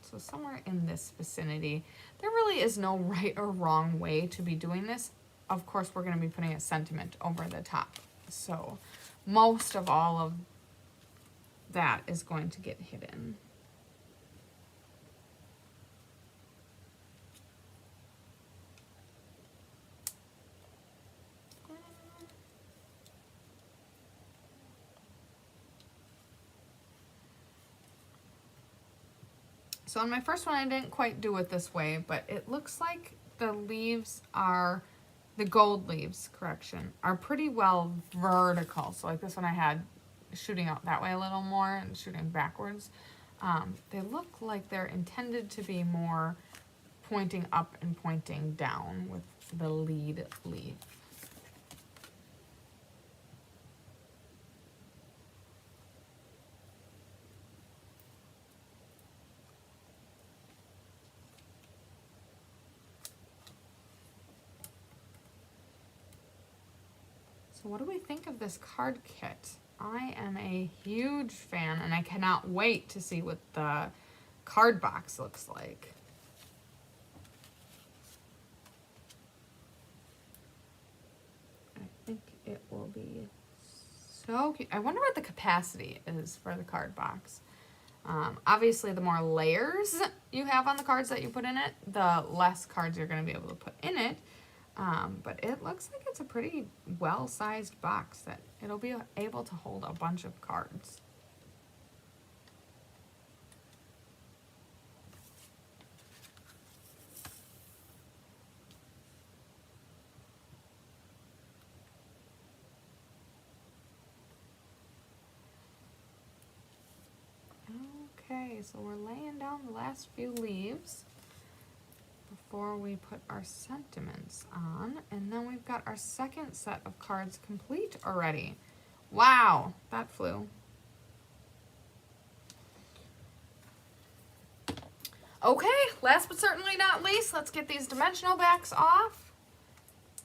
So somewhere in this vicinity. There really is no right or wrong way to be doing this. Of course, we're gonna be putting a sentiment over the top. So most of all of that is going to get hidden. So on my first one, I didn't quite do it this way, but it looks like the leaves are, the gold leaves, correction, are pretty well vertical. So like this one I had shooting out that way a little more and shooting backwards. They look like they're intended to be more pointing up and pointing down with the lead leaf. So what do we think of this card kit? I am a huge fan, and I cannot wait to see what the card box looks like. I think it will be so cute. I wonder what the capacity is for the card box. Obviously, the more layers you have on the cards that you put in it, the less cards you're going to be able to put in it. But it looks like it's a pretty well-sized box that it'll be able to hold a bunch of cards. Okay, so we're laying down the last few leaves before we put our sentiments on, and then we've got our second set of cards complete already. Wow, that flew. Okay, last but certainly not least, let's get these dimensional backs off.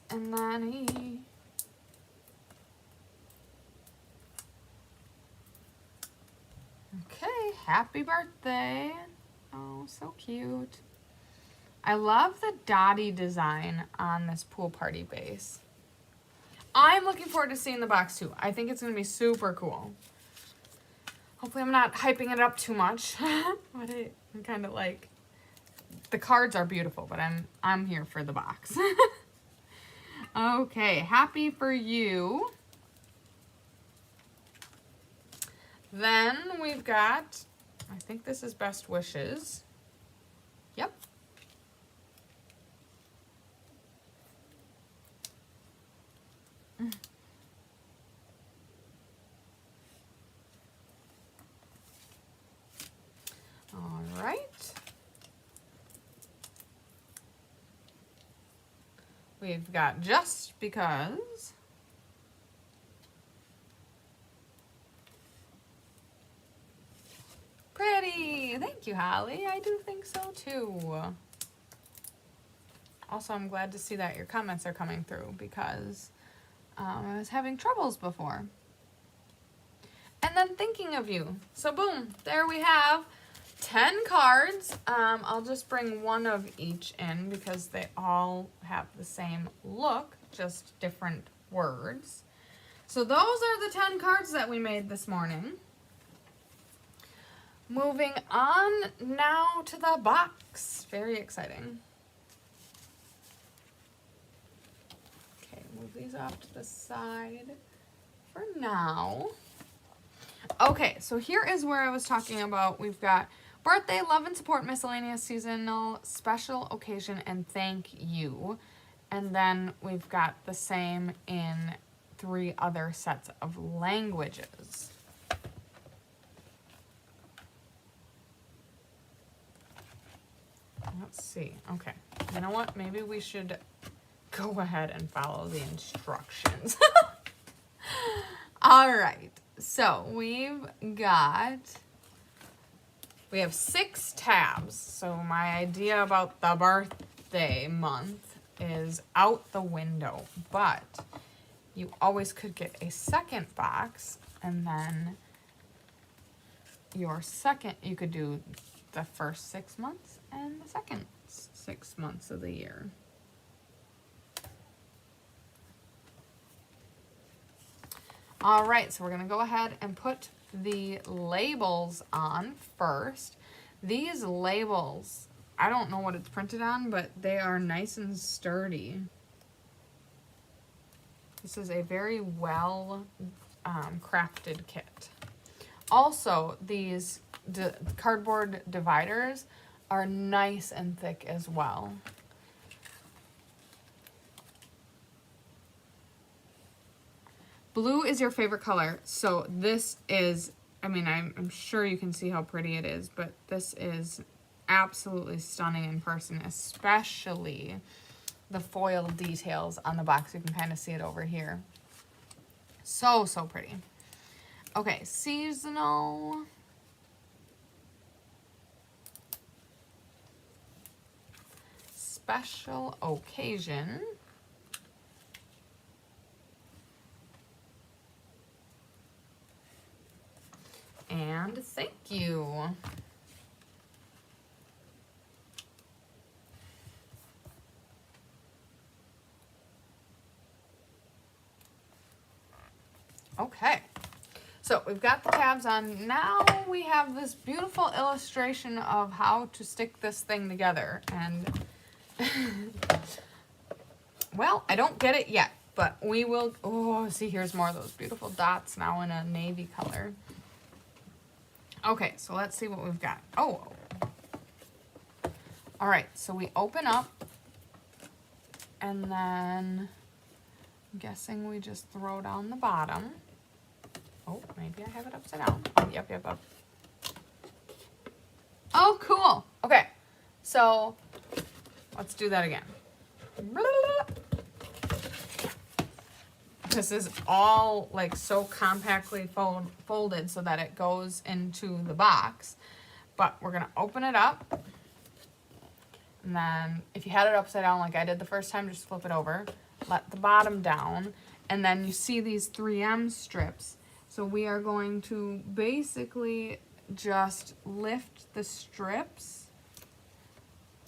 And then okay, happy birthday. Oh, so cute. I love the dotty design on this pool party base. I'm looking forward to seeing the box too. I think it's going to be super cool. Hopefully I'm not hyping it up too much. But I'm kind of like, the cards are beautiful, but I'm here for the box. Okay, happy for you. Then we've got, I think this is best wishes. Yep. All right. We've got just because. Pretty. Thank you, Holly. I do think so too. Also, I'm glad to see that your comments are coming through because I was having troubles before. And then thinking of you. So boom, there we have 10 cards. I'll just bring one of each in because they all have the same look, just different words. So those are the 10 cards that we made this morning. Moving on now to the box. Very exciting. Okay, move these off to the side for now. Okay, so here is where I was talking about. We've got birthday, love and support, miscellaneous, seasonal, special occasion, and thank you. And then we've got the same in 3 other sets of languages. Let's see. Okay. You know what? Maybe we should go ahead and follow the instructions. All right. So we have 6 tabs. So my idea about the birthday month is out the window, but you always could get a second box, and then you could do the first 6 months and the second 6 months of the year. All right, so we're gonna go ahead and put the labels on first. These labels, I don't know what it's printed on, but they are nice and sturdy. This is a very well crafted kit. Also, these cardboard dividers are nice and thick as well. Blue is your favorite color, so this is, I mean, I'm sure you can see how pretty it is, but this is absolutely stunning in person, especially the foil details on the box. You can kind of see it over here. So, so pretty. Okay, seasonal. Special occasion. And thank you. Okay, so we've got the tabs on. Now we have this beautiful illustration of how to stick this thing together. And, well, I don't get it yet, but we will. Oh, see, here's more of those beautiful dots now in a navy color. Okay, so let's see what we've got. Oh, all right, so we open up, and then I'm guessing we just throw down the bottom. Oh, maybe I have it upside down. Oh, yep. Oh, cool. Okay, so let's do that again. This is all like so compactly folded so that it goes into the box. But we're gonna open it up. And then if you had it upside down like I did the first time, just flip it over. Let the bottom down. And then you see these 3M strips. So we are going to basically just lift the strips.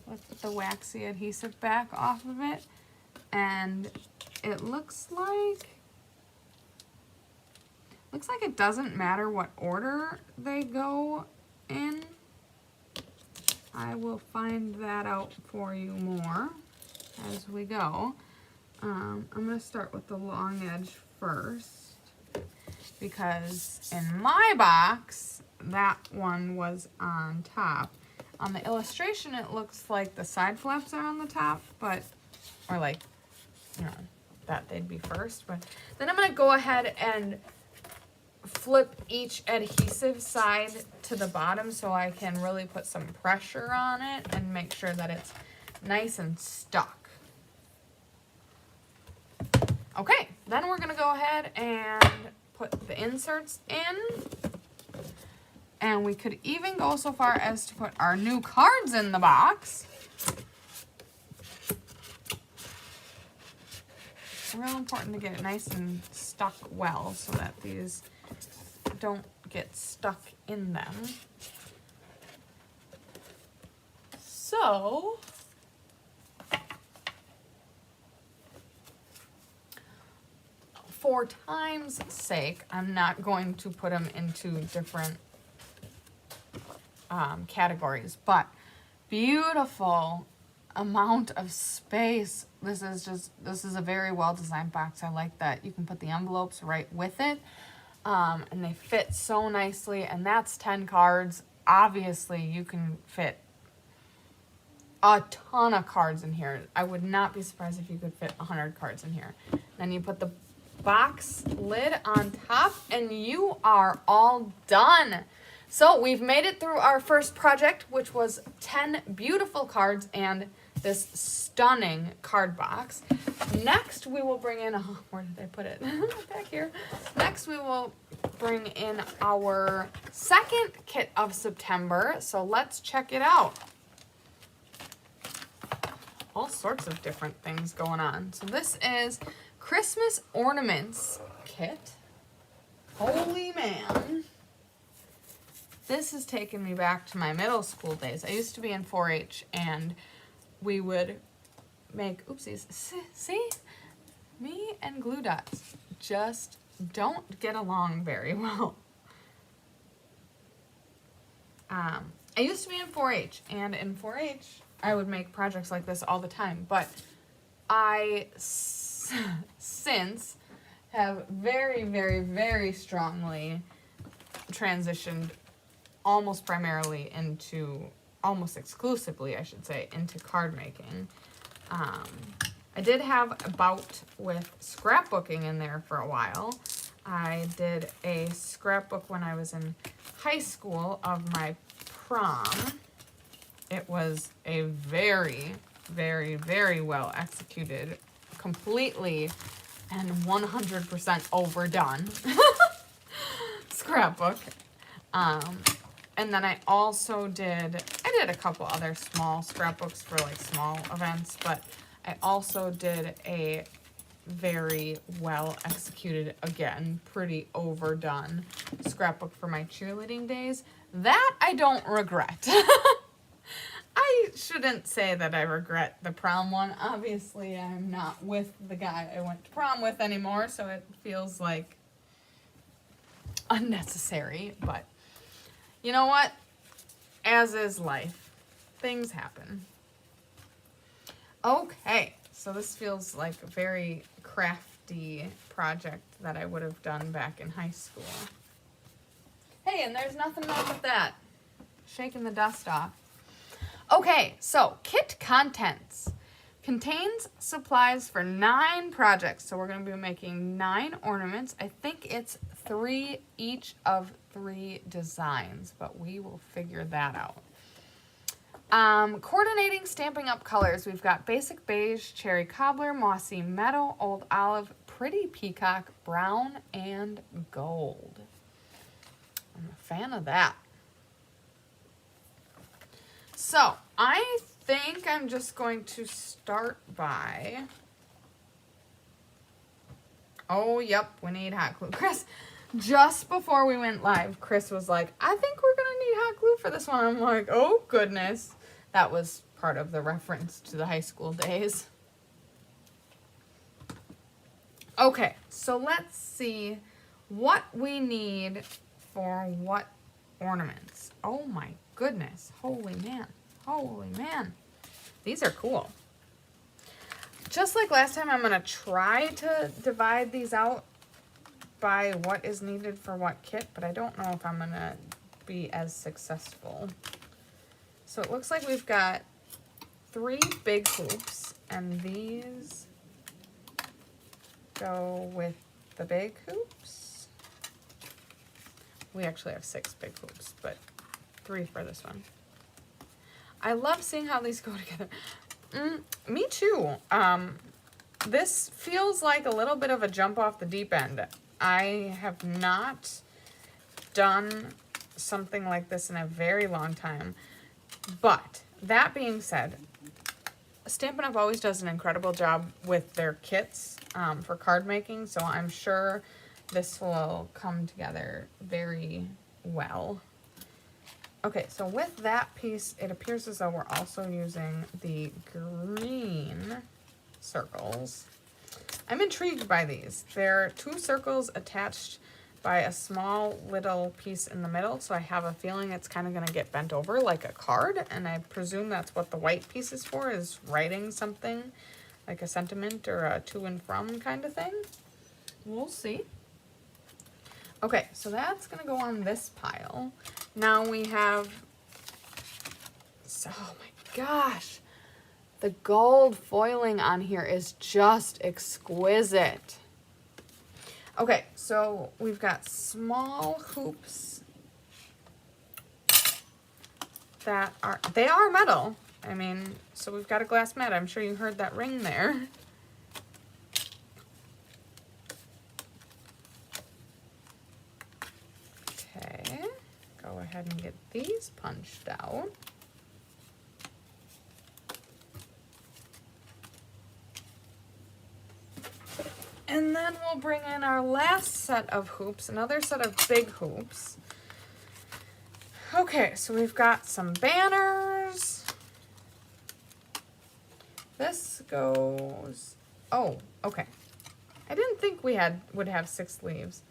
Lift the waxy adhesive back off of it. And it looks like it doesn't matter what order they go in. I will find that out for you more as we go. I'm going to start with the long edge first, because in my box, that one was on top. On the illustration, it looks like the side flaps are on the top, but, or like, you know, that they'd be first. But then I'm going to go ahead and flip each adhesive side to the bottom so I can really put some pressure on it and make sure that it's nice and stuck. Okay, then we're going to go ahead and put the inserts in. And we could even go so far as to put our new cards in the box. It's real important to get it nice and stuck well so that these don't get stuck in them. So, for for time's sake, I'm not going to put them into different categories, but beautiful amount of space. This is a very well designed box. I like that you can put the envelopes right with it, and they fit so nicely, and that's 10 cards. Obviously you can fit a ton of cards in here. I would not be surprised if you could fit 100 cards in here. Then you put the box lid on top and you are all done. So we've made it through our first project, which was 10 beautiful cards and this stunning card box. Next we will bring in, oh, where did I put it? Back here. Next we will bring in our second kit of September. So let's check it out. All sorts of different things going on. So this is Christmas Ornaments kit. Holy man. This has taken me back to my middle school days. I used to be in 4-H and we would make, oopsies, see? Me and glue dots just don't get along very well. I used to be in 4-H, and in 4-H, I would make projects like this all the time, but I since have very, very, very strongly transitioned almost primarily into, almost exclusively, I should say, into card making. I did have a bout with scrapbooking in there for a while. I did a scrapbook when I was in high school of my prom. It was a very, very, very well executed, completely and 100% overdone scrapbook. And then I also did a couple other small scrapbooks for like small events, but I also did a very well executed, again, pretty overdone scrapbook for my cheerleading days. That I don't regret. I shouldn't say that I regret the prom one. Obviously, I'm not with the guy I went to prom with anymore, so it feels like unnecessary, but you know what? As is life. Things happen. Okay, so this feels like a very crafty project that I would have done back in high school. Hey, and there's nothing wrong with that. Shaking the dust off. Okay, so kit contents. Contains supplies for 9 projects. So we're going to be making 9 ornaments. I think it's 3 each of 3 designs, but we will figure that out. Coordinating stamping up colors. We've got basic beige, cherry cobbler, mossy meadow, old olive, pretty peacock, brown, and gold. I'm a fan of that. So I think I'm just going to start by, oh, yep, we need hot glue. Chris, just before we went live, Chris was like, I think we're going to need hot glue for this one. I'm like, oh, goodness. That was part of the reference to the high school days. Okay, so let's see what we need for what ornaments. Oh, my goodness. Holy man. Holy man. These are cool. Just like last time, I'm going to try to divide these out by what is needed for what kit, but I don't know if I'm going to be as successful. So it looks like we've got 3 big hoops, and these go with the big hoops. We actually have 6 big hoops, but 3 for this one. I love seeing how these go together. Me too. This feels like a little bit of a jump off the deep end. I have not done something like this in a very long time. But that being said, Stampin' Up! Always does an incredible job with their kits for card making, so I'm sure this will come together very well. Okay, so with that piece, it appears as though we're also using the green circles. I'm intrigued by these. They're 2 circles attached by a small little piece in the middle, so I have a feeling it's kind of going to get bent over like a card, and I presume that's what the white piece is for, is writing something like a sentiment or a to and from kind of thing. We'll see. Okay, so that's going to go on this pile. Now we have, oh my gosh, the gold foiling on here is just exquisite. Okay, so we've got small hoops that they are metal. I mean, so we've got a glass mat. I'm sure you heard that ring there. Okay, go ahead and get these punched out. And then we'll bring in our last set of hoops, another set of big hoops. Okay, so we've got some banners. This goes, oh, okay. I didn't think we would have 6 leaves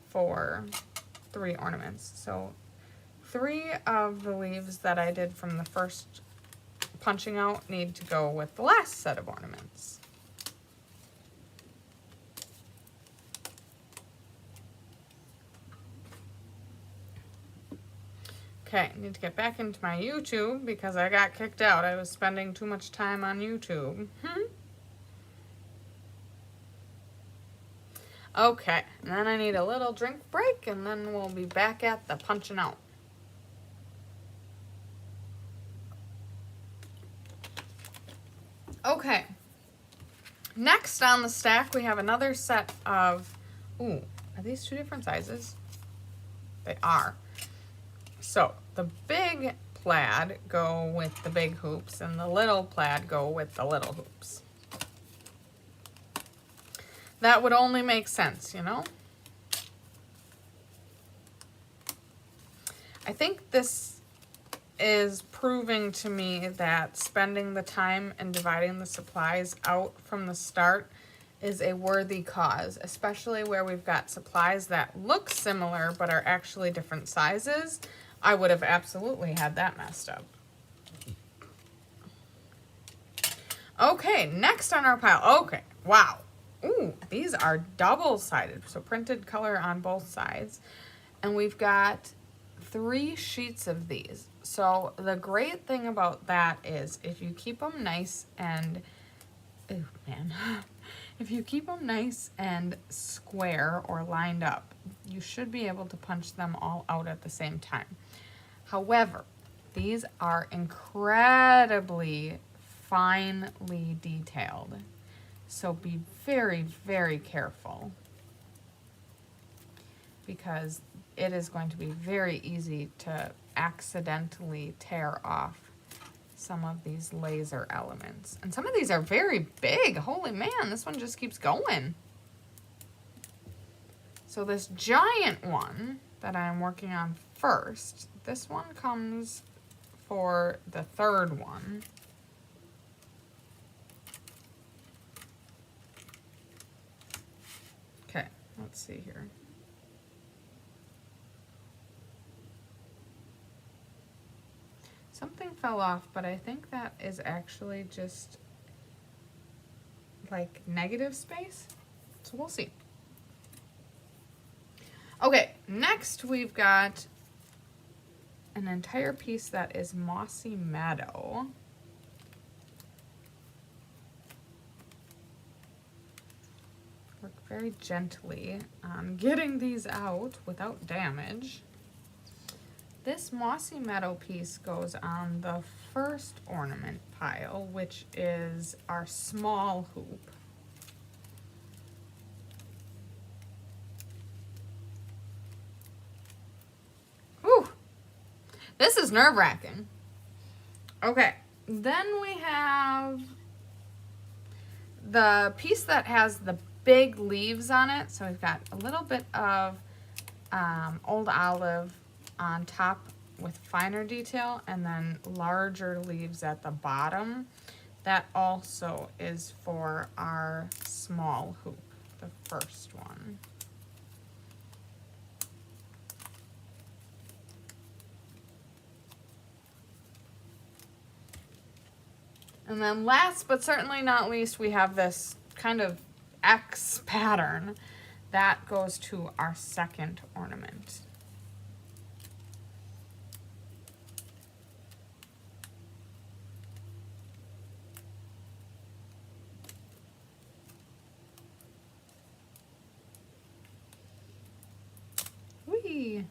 for 3 ornaments. So 3 of the leaves that I did from the first punching out need to go with the last set of ornaments. Okay, I need to get back into my YouTube because I got kicked out. I was spending too much time on YouTube. Okay, and then I need a little drink break, and then we'll be back at the punching out. Okay, next on the stack we have another set of, ooh, are these 2 different sizes? They are. So the big plaid go with the big hoops, and the little plaid go with the little hoops. That would only make sense, you know? I think this is proving to me that spending the time and dividing the supplies out from the start is a worthy cause, especially where we've got supplies that look similar but are actually different sizes. I would have absolutely had that messed up. Okay, next on our pile. Okay, wow. Ooh, these are double-sided, so printed color on both sides. And we've got 3 sheets of these. So the great thing about that is if you keep them nice and, oh man, if you keep them nice and square or lined up, you should be able to punch them all out at the same time. However, these are incredibly finely detailed, so be very, very careful because it is going to be very easy to accidentally tear off some of these laser elements. And some of these are very big. Holy man, this one just keeps going. So this giant one that I'm working on first, this one comes for the 3rd one. Okay, let's see here. Something fell off, but I think that is actually just like negative space. So we'll see. Okay, next we've got an entire piece that is mossy meadow. Work very gently on getting these out without damage. This mossy meadow piece goes on the first ornament pile, which is our small hoop. Whew. This is nerve-wracking. Okay, then we have the piece that has the big leaves on it. So we've got a little bit of old olive on top with finer detail and then larger leaves at the bottom That also is for our small hoop, the first one. And then last but certainly not least, we have this kind of X pattern. That goes to our second ornament. Whee!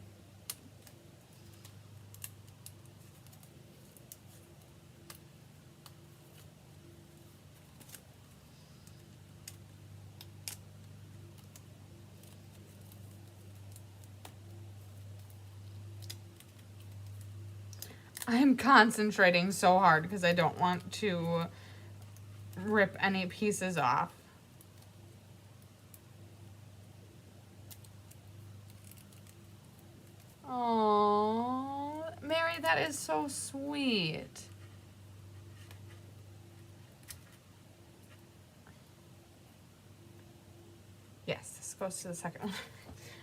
I'm concentrating so hard because I don't want to rip any pieces off. Oh, Mary, that is so sweet. Yes, this goes to the second one.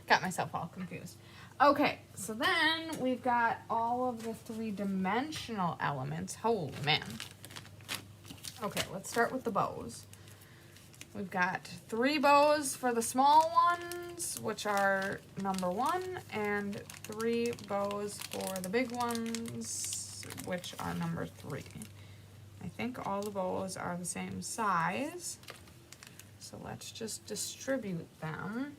Got myself all confused. Okay, so then we've got all of the three-dimensional elements. Holy man. Okay, let's start with the bows. We've got 3 bows for the small ones, which are number 1, and 3 bows for the big ones, which are number 3. I think all the bows are the same size, so let's just distribute them.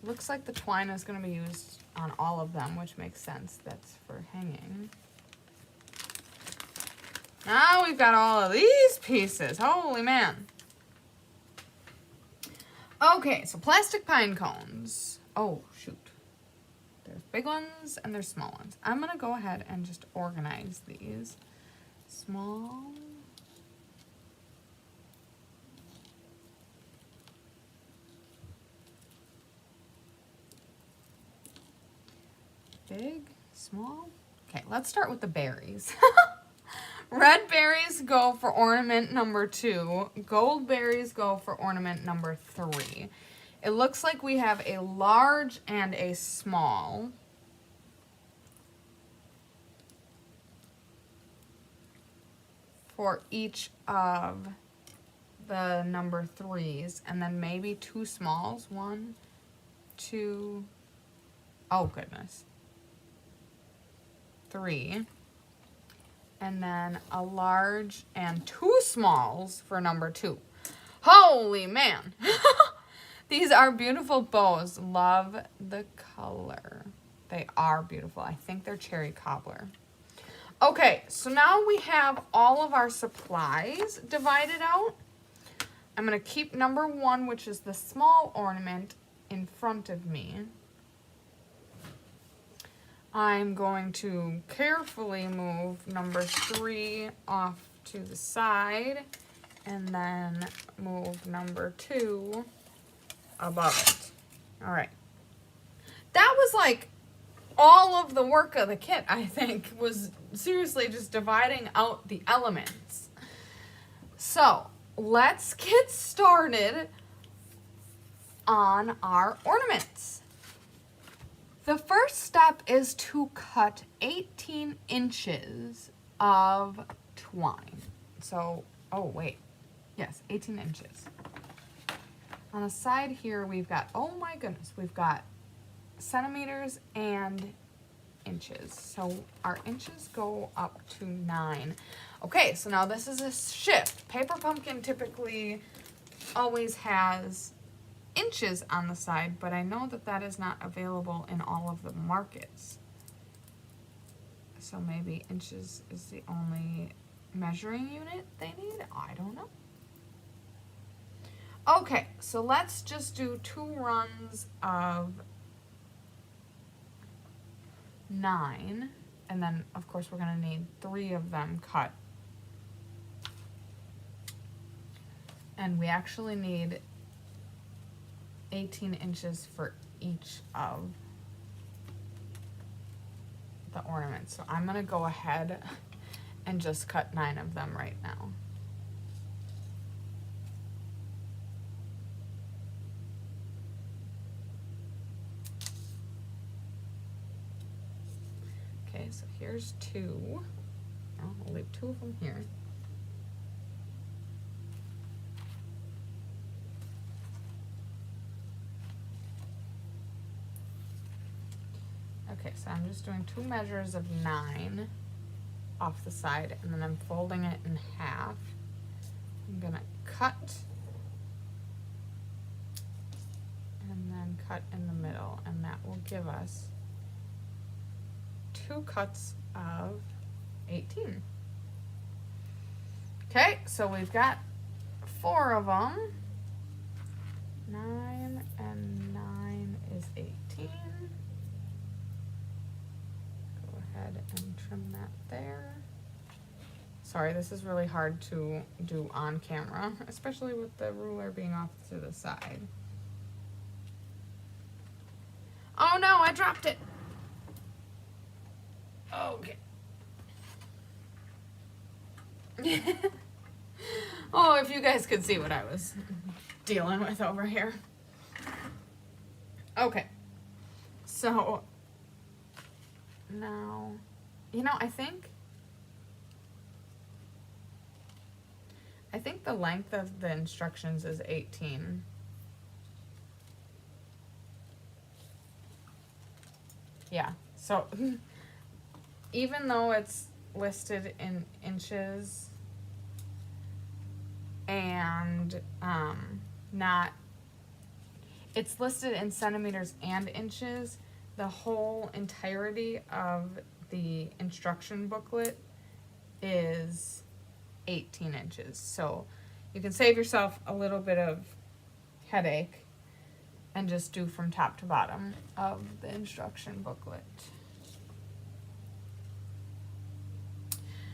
Looks like the twine is going to be used on all of them, which makes sense. That's for hanging. Now we've got all of these pieces. Holy man. Okay, so plastic pine cones. Oh, shoot. There's big ones and there's small ones. I'm going to go ahead and just organize these. Small. Big, small. Okay, let's start with the berries. Red berries go for ornament number 2. Gold berries go for ornament number 3. It looks like we have a large and a small. For each of the number 3s, and then maybe 2 smalls. 1, 2, oh goodness. 3, and then a large and 2 smalls for number 2. Holy man. These are beautiful bows. Love the color. They are beautiful. I think they're cherry cobbler. Okay, so now we have all of our supplies divided out. I'm going to keep number 1, which is the small ornament, in front of me. I'm going to carefully move number 3 off to the side, and then move number 2 above it. All right. That was like all of the work of the kit, I think, was seriously just dividing out the elements. So let's get started on our ornaments. The first step is to cut 18 inches of twine. So, oh wait, yes, 18 inches. On the side here, we've got, oh my goodness, we've got centimeters and inches. So our inches go up to 9. Okay, so now this is a shift. Paper Pumpkin typically always has inches on the side, but I know that that is not available in all of the markets. So maybe inches is the only measuring unit they need? I don't know. Okay, so let's just do 2 runs of 9, and then of course we're going to need 3 of them cut. And we actually need 18 inches for each of the ornaments. So I'm going to go ahead and just cut 9 of them right now. Okay, so here's 2. I'll leave 2 of them here. Okay, so I'm just doing 2 measures of 9 off the side, and then I'm folding it in half. I'm gonna cut and then cut in the middle, and that will give us 2 cuts of 18. Okay, so we've got 4 of them. 9 and 9 is 18. Go ahead and trim that there. Sorry, this is really hard to do on camera, especially with the ruler being off to the side. Oh no, I dropped it. Okay. Oh, if you guys could see what I was dealing with over here. Okay. So now, you know, I think the length of the instructions is 18. Yeah, so even though it's listed in inches and it's listed in centimeters and inches, the whole entirety of the instruction booklet is 18 inches. So you can save yourself a little bit of headache and just do from top to bottom of the instruction booklet.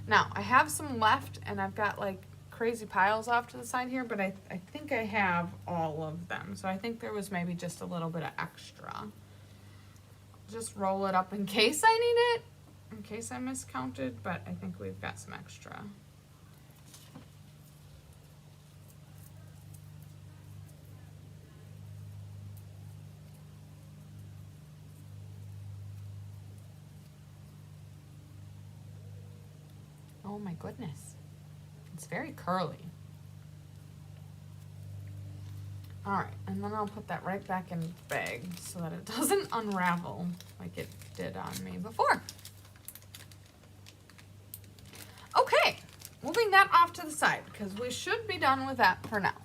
Now, I have some left, and I've got like crazy piles off to the side here, but I think I have all of them. So I think there was maybe just a little bit of extra. Just roll it up in case I need it, in case I miscounted, but I think we've got some extra. Oh my goodness. It's very curly. All right, and then I'll put that right back in the bag so that it doesn't unravel like it did on me before. Okay, moving that off to the side because we should be done with that for now.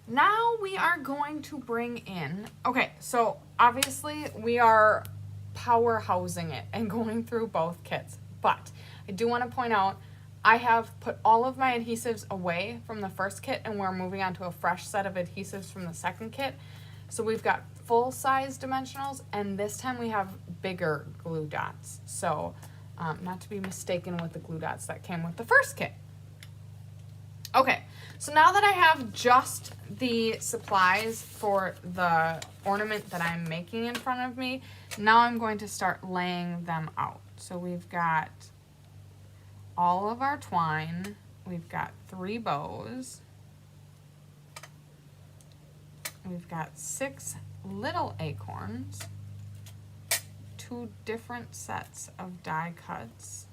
Now we are going to bring in, okay, so obviously we are power housing it and going through both kits, but I do want to point out I have put all of my adhesives away from the first kit and we're moving on to a fresh set of adhesives from the second kit. So we've got full size dimensionals and this time we have bigger glue dots. So not to be mistaken with the glue dots that came with the first kit. Okay, so now that I have just the supplies for the ornament that I'm making in front of me, now I'm going to start laying them out. So we've got all of our twine, we've got 3 bows, we've got 6 little acorns, 2 different sets of die cuts,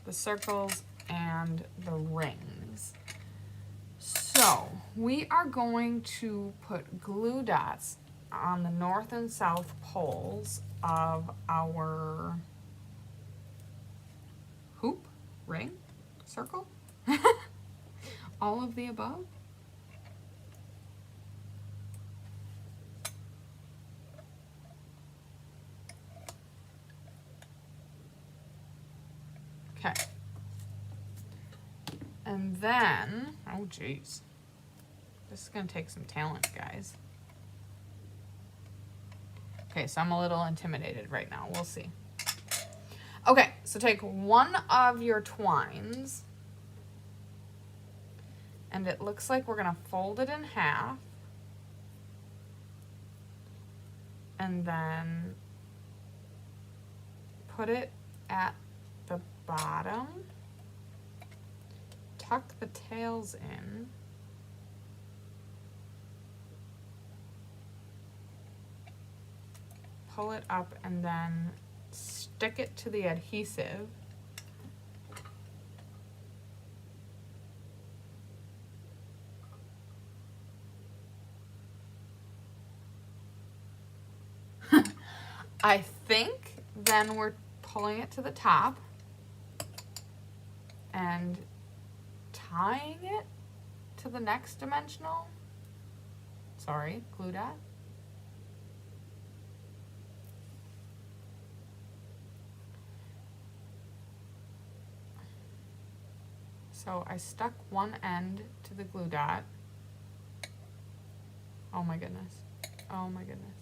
the circles, and the rings. So we are going to put glue dots on the north and south poles of our hoop, ring, circle, all of the above. Okay. And then, oh geez, this is gonna take some talent, guys. Okay, so I'm a little intimidated right now, we'll see. Okay, so take one of your twines, and it looks like we're gonna fold it in half, and then put it at the bottom, tuck the tails in, pull it up, and then stick it to the adhesive. I think then we're pulling it to the top and tying it to the next dimensional, glue dot. So I stuck one end to the glue dot. Oh my goodness. Oh my goodness.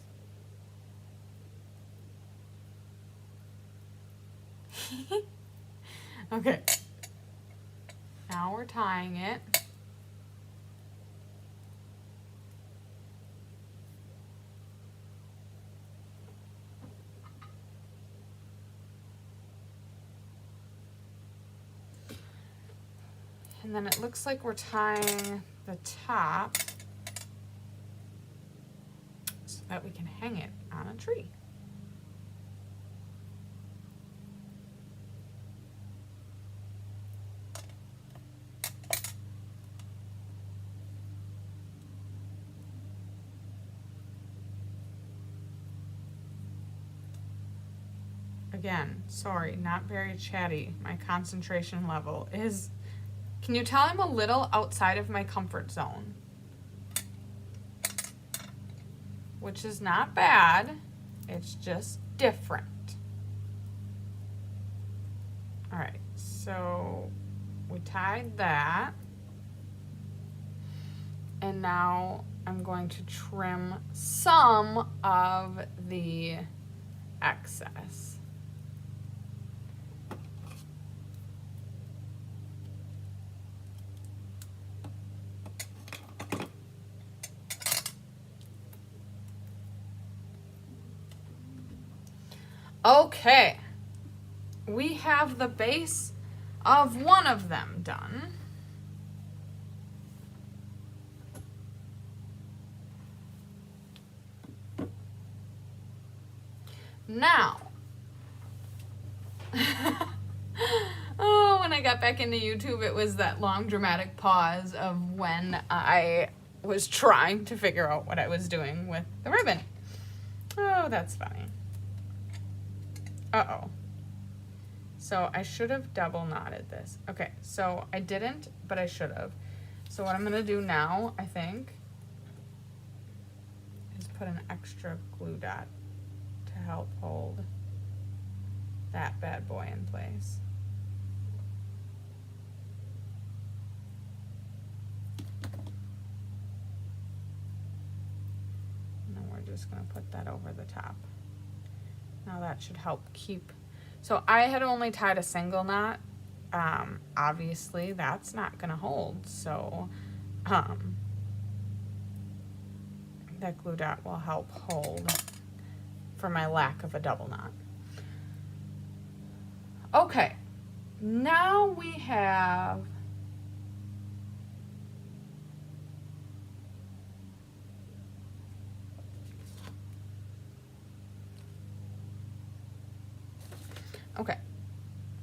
Okay. Now we're tying it. And then it looks like we're tying the top so that we can hang it on a tree. Again, sorry, not very chatty. My concentration level is, can you tell I'm a little outside of my comfort zone? Which is not bad, it's just different. All right, so we tied that. And now I'm going to trim some of the excess. Okay, we have the base of one of them done. Now, oh, when I got back into YouTube, it was that long dramatic pause of when I was trying to figure out what I was doing with the ribbon. Oh, that's funny. Uh-oh. So I should have double knotted this. Okay, so I didn't, but I should have. So what I'm gonna do now, I think, is put an extra glue dot to help hold that bad boy in place. And then we're just gonna put that over the top. Now that should help keep, so I had only tied a single knot. Obviously that's not gonna hold, so that glue dot will help hold for my lack of a double knot. Okay, now we have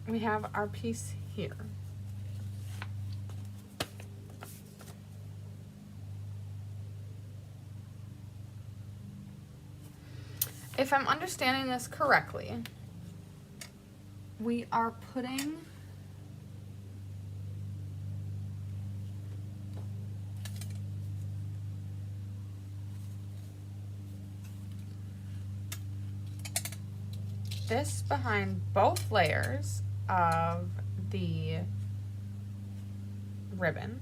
we have our piece here. If I'm understanding this correctly, we are putting this behind both layers of the ribbon.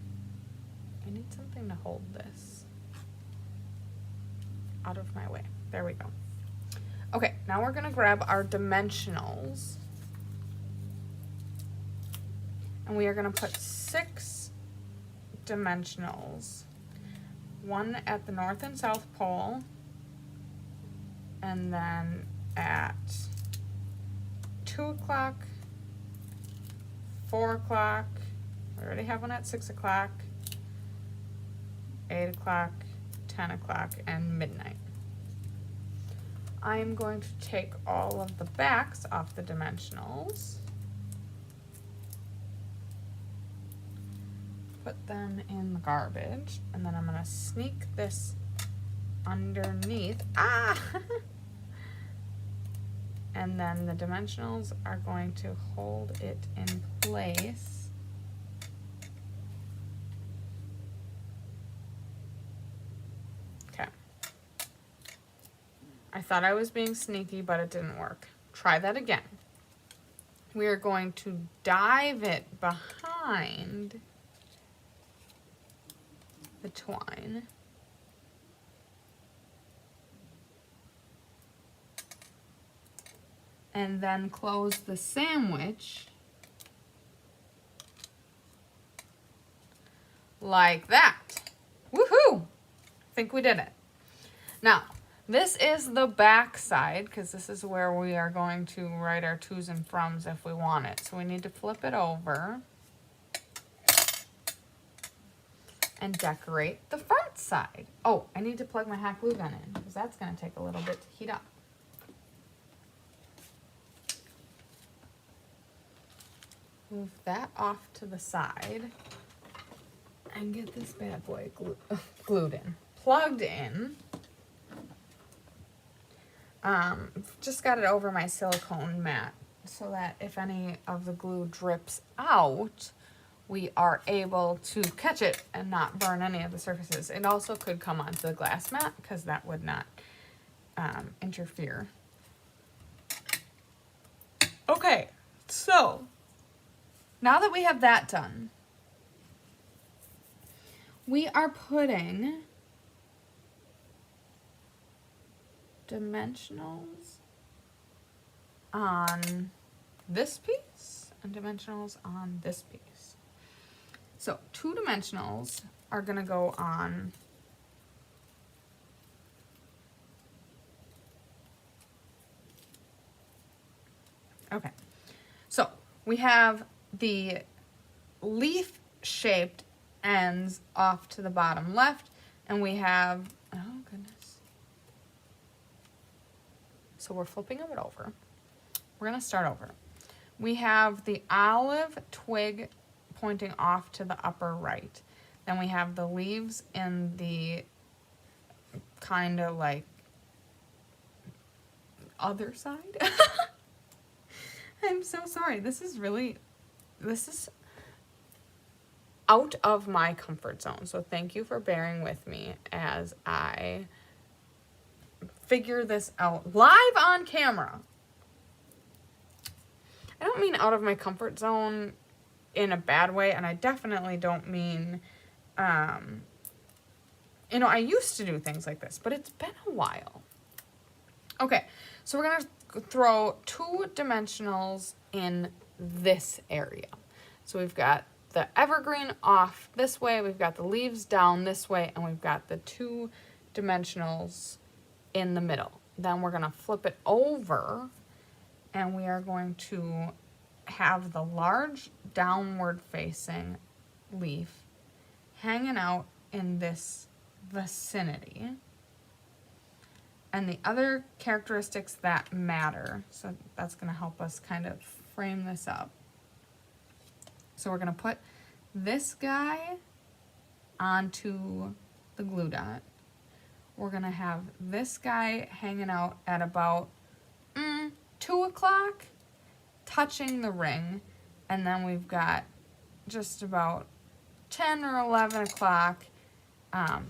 I need something to hold this out of my way. There we go. Okay, now we're gonna grab our dimensionals and we are gonna put 6 dimensionals, one at the north and south pole, and then at 2 o'clock, 4 o'clock, we already have one at 6 o'clock, 8 o'clock, 10 o'clock, and midnight. I'm going to take all of the backs off the dimensionals, put them in the garbage, and then I'm going to sneak this underneath. And then the dimensionals are going to hold it in place. Okay. I thought I was being sneaky, but it didn't work. Try that again. We are going to dive it behind the twine. And then close the sandwich like that. Woohoo! I think we did it. Now, this is the back side, because this is where we are going to write our to's and froms if we want it. So we need to flip it over and decorate the front side. Oh, I need to plug my hot glue gun in, because that's going to take a little bit to heat up. Move that off to the side and get this bad boy glued in, plugged in. Just got it over my silicone mat so that if any of the glue drips out, we are able to catch it and not burn any of the surfaces. It also could come onto the glass mat because that would not interfere. Okay, so now that we have that done, we are putting dimensionals on this piece and dimensionals on this piece. So 2 dimensionals are going to go on okay. So we have the leaf-shaped ends off to the bottom left, and we have, oh goodness. So we're flipping it over. We're gonna start over. We have the olive twig pointing off to the upper right. Then we have the leaves in the kind of like other side. I'm so sorry. This is out of my comfort zone. So thank you for bearing with me as I figure this out live on camera. I don't mean out of my comfort zone in a bad way, and I definitely don't mean, I used to do things like this, but it's been a while. Okay, so we're gonna throw 2 dimensionals in this area. So we've got the evergreen off this way, we've got the leaves down this way, and we've got the 2 dimensionals in the middle. Then we're gonna flip it over, and we are going to have the large downward facing leaf hanging out in this vicinity. And the other characteristics that matter, so that's going to help us kind of frame this up. So we're going to put this guy onto the glue dot. We're going to have this guy hanging out at about 2 o'clock, touching the ring. And then we've got just about 10 or 11 o'clock,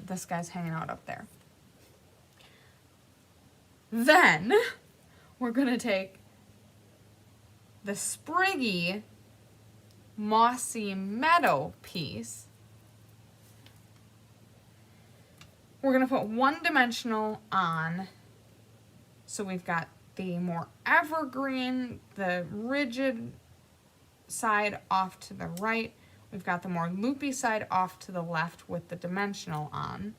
this guy's hanging out up there. Then we're going to take the spriggy mossy meadow piece. We're going to put 1 dimensional on. So we've got the more evergreen, the rigid side off to the right. We've got the more loopy side off to the left with the dimensional on.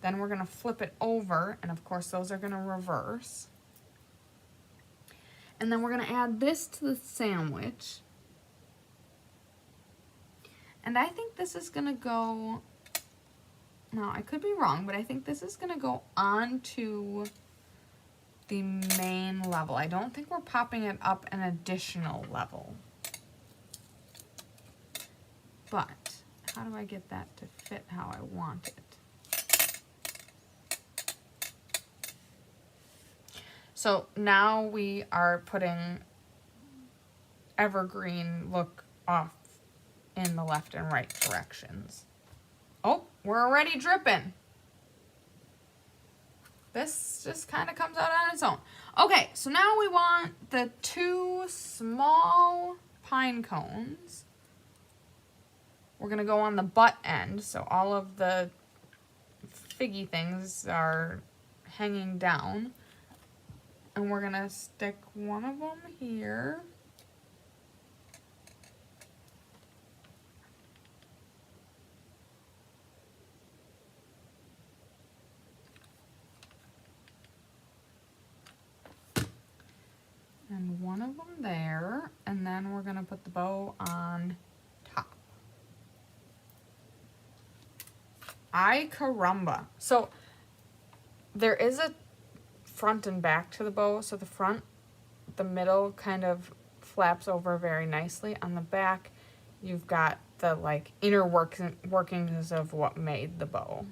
Then we're going to flip it over, and of course those are going to reverse. And then we're gonna add this to the sandwich. And I think this is gonna go, no, I could be wrong, but I think this is gonna go onto the main level. I don't think we're popping it up an additional level. But how do I get that to fit how I want it? So now we are putting evergreen look off in the left and right directions. Oh, we're already dripping. This just kind of comes out on its own. Okay, so now we want the 2 small pine cones. We're gonna go on the butt end, so all of the figgy things are hanging down. And we're gonna stick one of them here. And one of them there, and then we're gonna put the bow on top. Ay caramba. So there is a front and back to the bow. So the front, the middle kind of flaps over very nicely. On the back, you've got the like inner workings of what made the bow.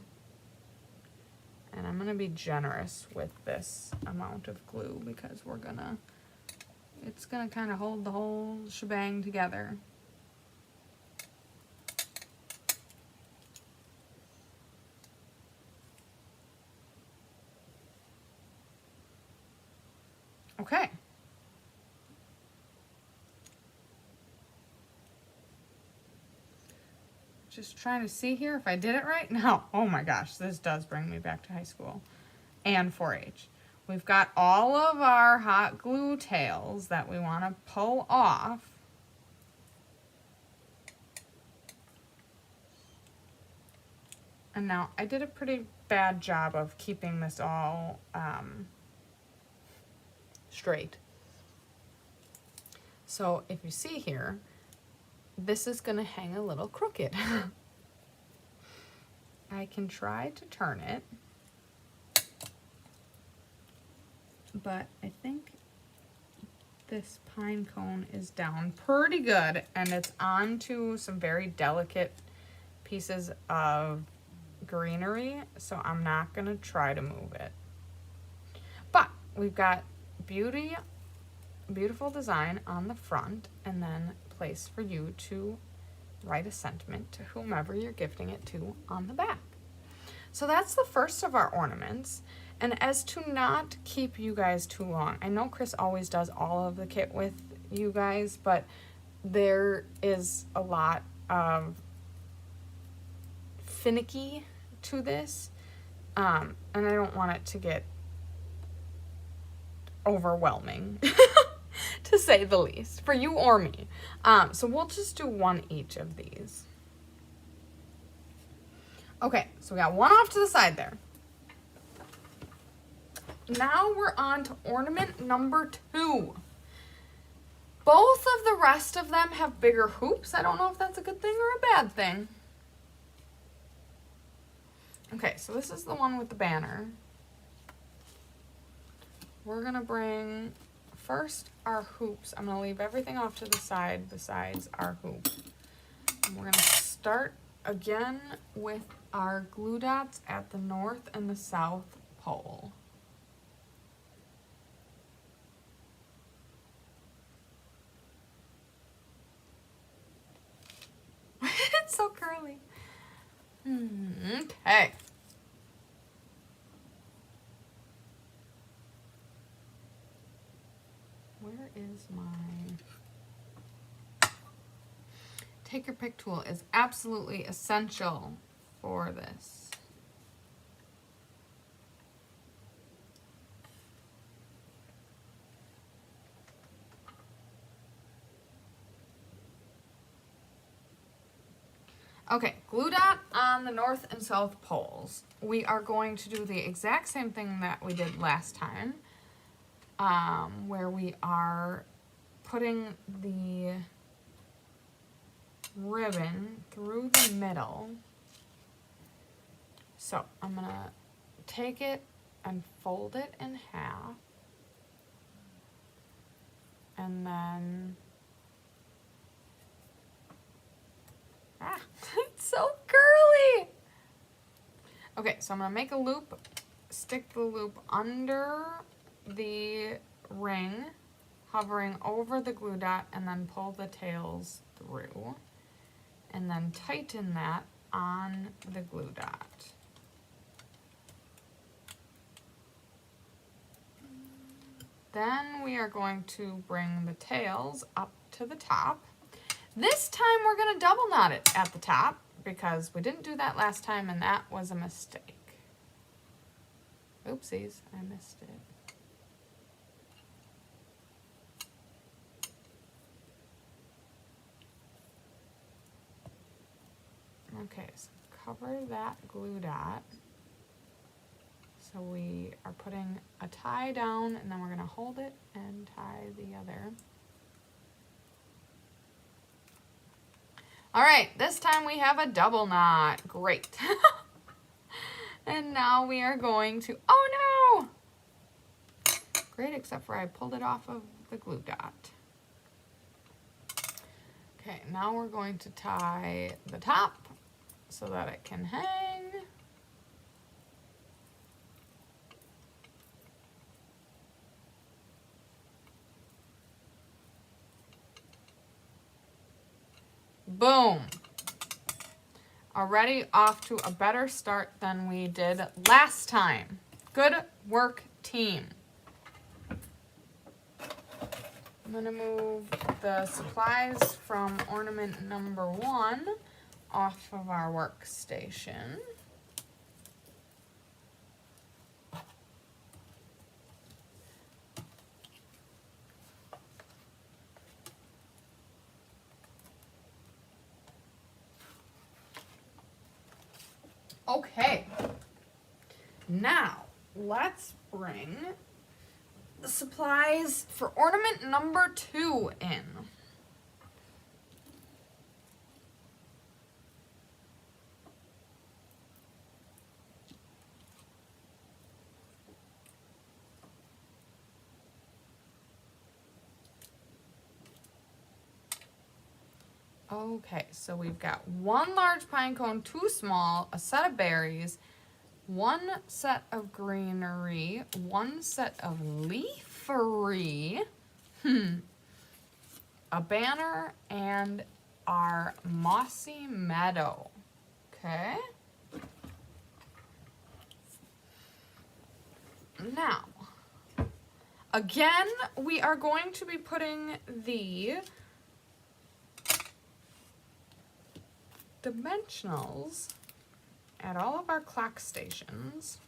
And I'm gonna be generous with this amount of glue because it's gonna kind of hold the whole shebang together. Okay. Just trying to see here if I did it right. No. Oh my gosh, this does bring me back to high school and 4-H. We've got all of our hot glue tails that we want to pull off. And now I did a pretty bad job of keeping this all straight. So if you see here, this is going to hang a little crooked. I can try to turn it, but I think this pine cone is down pretty good, and it's onto some very delicate pieces of greenery, so I'm not going to try to move it. But we've got beautiful design on the front, and then place for you to write a sentiment to whomever you're gifting it to on the back. So that's the first of our ornaments. And as to not keep you guys too long, I know Chris always does all of the kit with you guys, but there is a lot of finicky to this, and I don't want it to get overwhelming. To say the least, for you or me. So we'll just do one each of these. Okay, so we got one off to the side there. Now we're on to ornament number 2. Both of the rest of them have bigger hoops. I don't know if that's a good thing or a bad thing. Okay, so this is the one with the banner. We're gonna bring first our hoops. I'm gonna leave everything off to the side besides our hoop. And we're gonna start again with our glue dots at the north and the south pole. It's so curly. Okay. Where is my... Take your pick tool is absolutely essential for this. Okay, glue dot on the north and south poles. We are going to do the exact same thing that we did last time. where we are putting the ribbon through the middle. So I'm gonna take it and fold it in half, and then, it's so curly. Okay, so I'm gonna make a loop, stick the loop under the ring, hovering over the glue dot, and then pull the tails through, and then tighten that on the glue dot. Then we are going to bring the tails up to the top. This time we're going to double knot it at the top because we didn't do that last time and that was a mistake. Oopsies, I missed it. Okay, so cover that glue dot. So we are putting a tie down and then we're going to hold it and tie the other. All right, this time we have a double knot. Great. And now we are going to, oh no! Great, except for I pulled it off of the glue dot. Okay, now we're going to tie the top so that it can hang. Boom. Already off to a better start than we did last time. Good work, team. I'm gonna move the supplies from ornament number 1 off of our workstation. Okay, now let's bring the supplies for ornament number 2 in. Okay, so we've got 1 large pine cone, 2 small, a set of berries, 1 set of greenery, 1 set of leafery, a banner, and our mossy meadow. Okay. Now, again, we are going to be putting the dimensionals at all of our clock stations.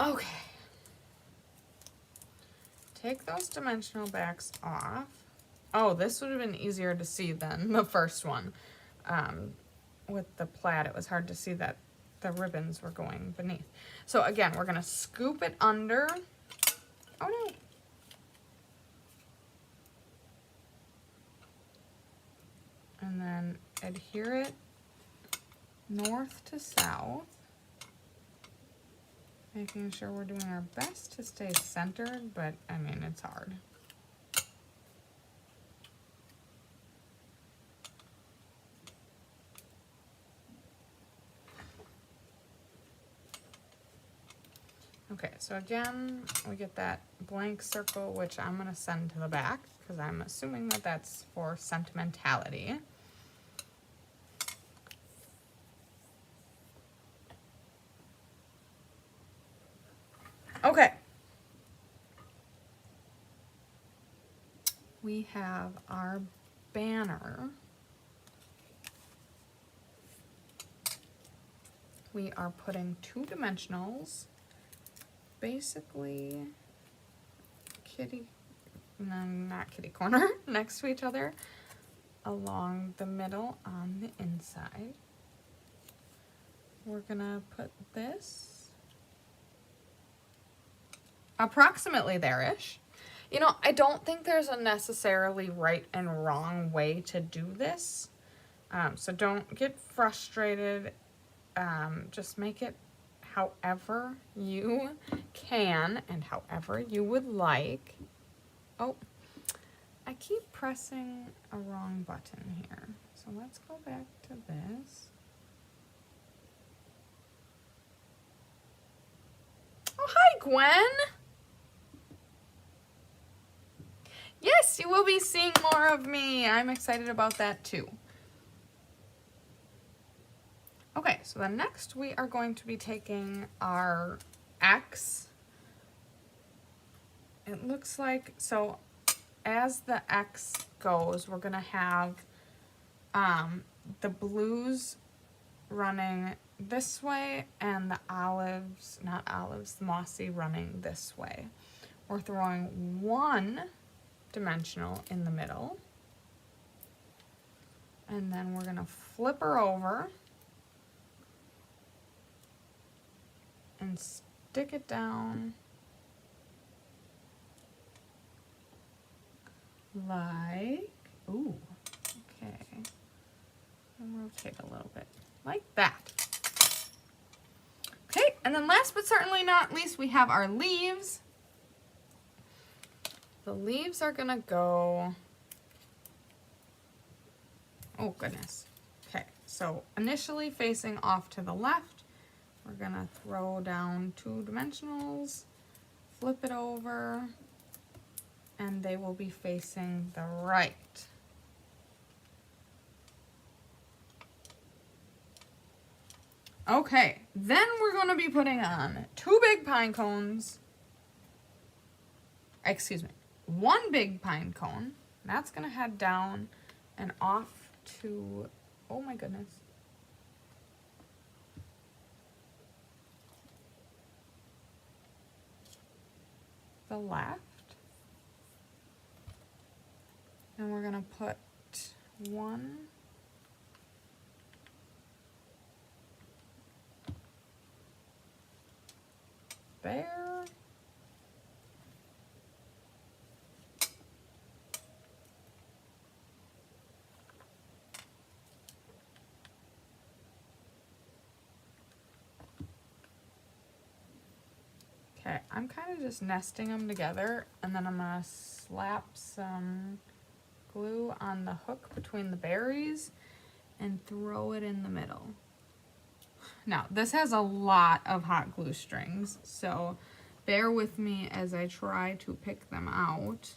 Okay. Take those dimensional backs off. Oh, this would have been easier to see than the first one. With the plaid, it was hard to see that the ribbons were going beneath. So again, we're gonna scoop it under. Oh no. And then adhere it north to south. Making sure we're doing our best to stay centered, but I mean, it's hard. Okay, so again, we get that blank circle, which I'm going to send to the back because I'm assuming that that's for sentimentality. Okay. We have our banner. We are putting 2 dimensionals basically not kitty corner, next to each other along the middle on the inside. We're gonna put this approximately there-ish. You know, I don't think there's a necessarily right and wrong way to do this. So don't get frustrated. Just make it however you can and however you would like. Oh, I keep pressing a wrong button here. So let's go back to this. Oh, hi, Gwen. Yes, you will be seeing more of me. I'm excited about that too. Okay, so then next we are going to be taking our X. It looks like, so as the X goes, we're gonna have the blues running this way and the olives, not olives, the mossy running this way. We're throwing one dimensional in the middle, and then we're gonna flip her over and stick it down like, ooh, okay, and rotate a little bit like that. Okay, and then last but certainly not least, we have our leaves. The leaves are gonna go, oh goodness. Okay, so initially facing off to the left, we're gonna throw down two dimensionals, flip it over, and they will be facing the right. Okay, then we're gonna be putting on two big pine cones, excuse me, one big pine cone. That's gonna head down and off to, oh my goodness. The left. And we're gonna put one there. Okay, I'm kind of just nesting them together, and then I'm gonna slap some glue on the hook between the berries and throw it in the middle. Now, this has a lot of hot glue strings, so bear with me as I try to pick them out.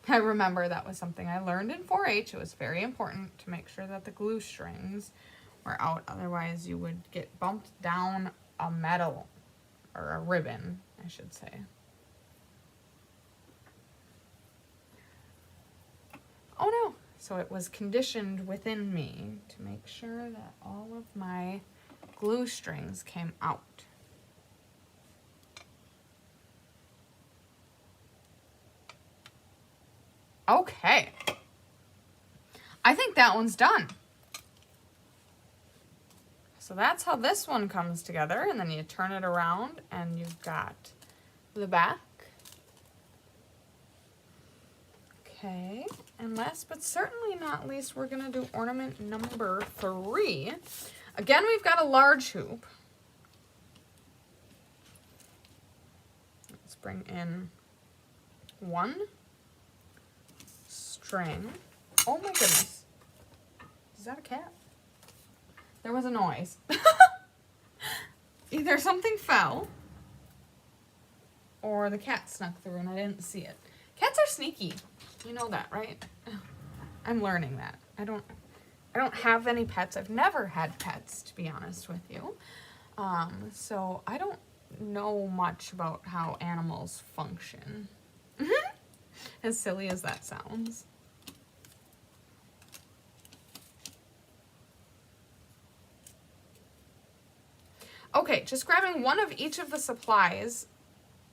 I remember that was something I learned in 4-H. It was very important to make sure that the glue strings were out, otherwise you would get bumped down a metal, or a ribbon, I should say. Oh no! So it was conditioned within me to make sure that all of my glue strings came out. Okay. I think that one's done. So that's how this one comes together, and then you turn it around and you've got the back. Okay, and last but certainly not least, we're gonna do ornament number 3. Again, we've got a large hoop. Let's bring in one string. Oh my goodness. Is that a cat? There was a noise. Either something fell or the cat snuck through and I didn't see it. Cats are sneaky. You know that, right? I'm learning that. I don't have any pets. I've never had pets, to be honest with you. So I don't know much about how animals function. As silly as that sounds. Okay, just grabbing one of each of the supplies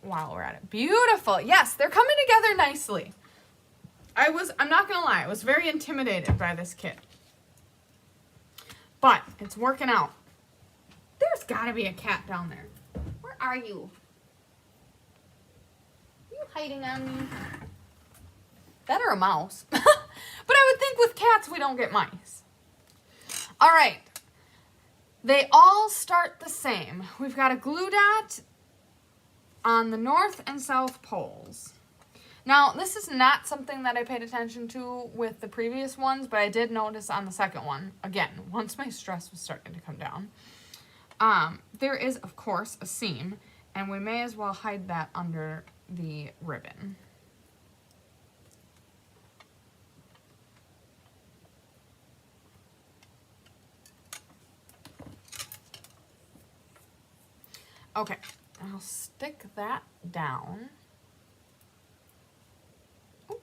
while we're at it. Beautiful. Yes, they're coming together nicely. I'm not gonna lie, I was very intimidated by this kit. But it's working out. There's gotta be a cat down there. Where are you? Are you hiding on me? That or a mouse. But I would think with cats we don't get mice. All right. They all start the same. We've got a glue dot on the north and south poles. Now, this is not something that I paid attention to with the previous ones, but I did notice on the second one, again, once my stress was starting to come down, there is, of course, a seam, and we may as well hide that under the ribbon. Okay, I'll stick that down. Ooh.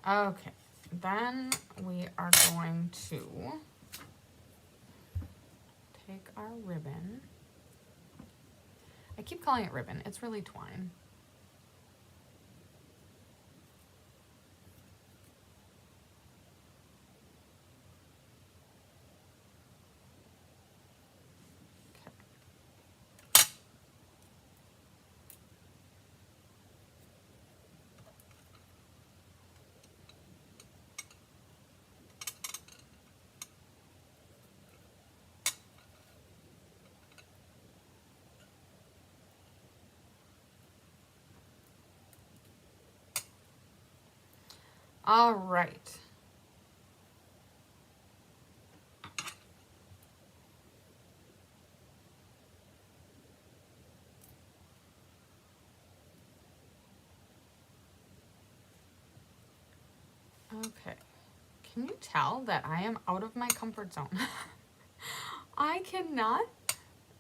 Okay, then we are going to take our ribbon. I keep calling it ribbon, it's really twine. All right. Okay. Can you tell that I am out of my comfort zone? I cannot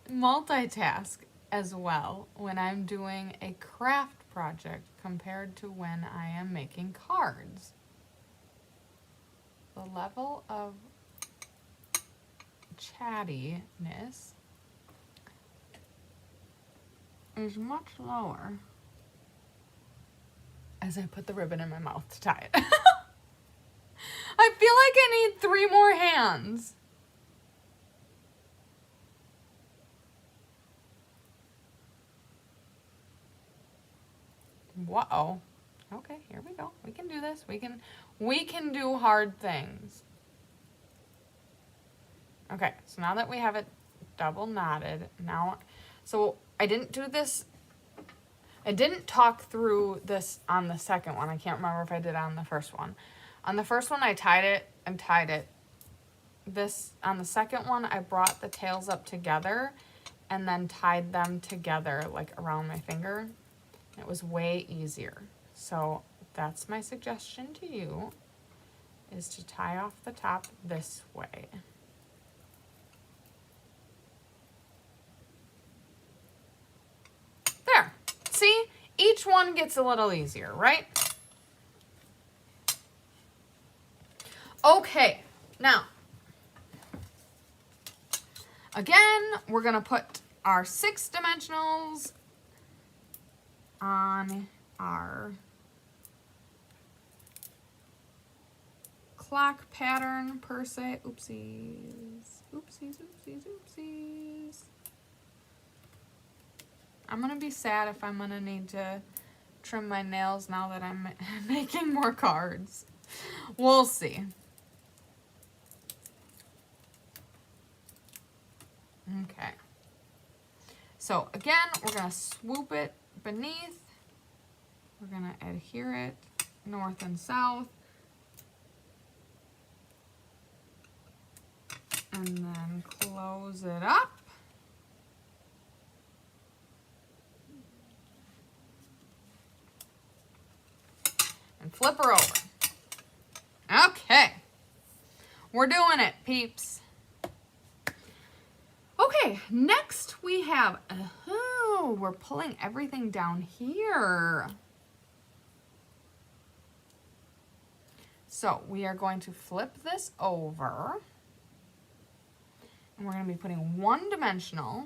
multitask as well when I'm doing a craft project compared to when I am making cards. The level of chattiness is much lower as I put the ribbon in my mouth to tie it. I feel like I need 3 more hands. Whoa. Okay, here we go. We can do this. We can do hard things. Okay, so now that we have it double knotted, so I didn't do this. I didn't talk through this on the second one. I can't remember if I did on the first one. On the first one, I tied it and tied it. On the second one, I brought the tails up together and then tied them together like around my finger. It was way easier. So that's my suggestion to you, is to tie off the top this way. There. See? Each one gets a little easier, right? Okay, now, again, we're gonna put our 6 dimensionals on our clock pattern per se. Oopsies, oopsies, oopsies, oopsies. I'm gonna be sad if I'm gonna need to trim my nails now that I'm making more cards. We'll see. Okay. So again, we're gonna swoop it beneath. We're gonna adhere it north and south. And then close it up. And flip her over. Okay. We're doing it, peeps. Okay, next we have, we're pulling everything down here. So we are going to flip this over. And we're going to be putting one dimensional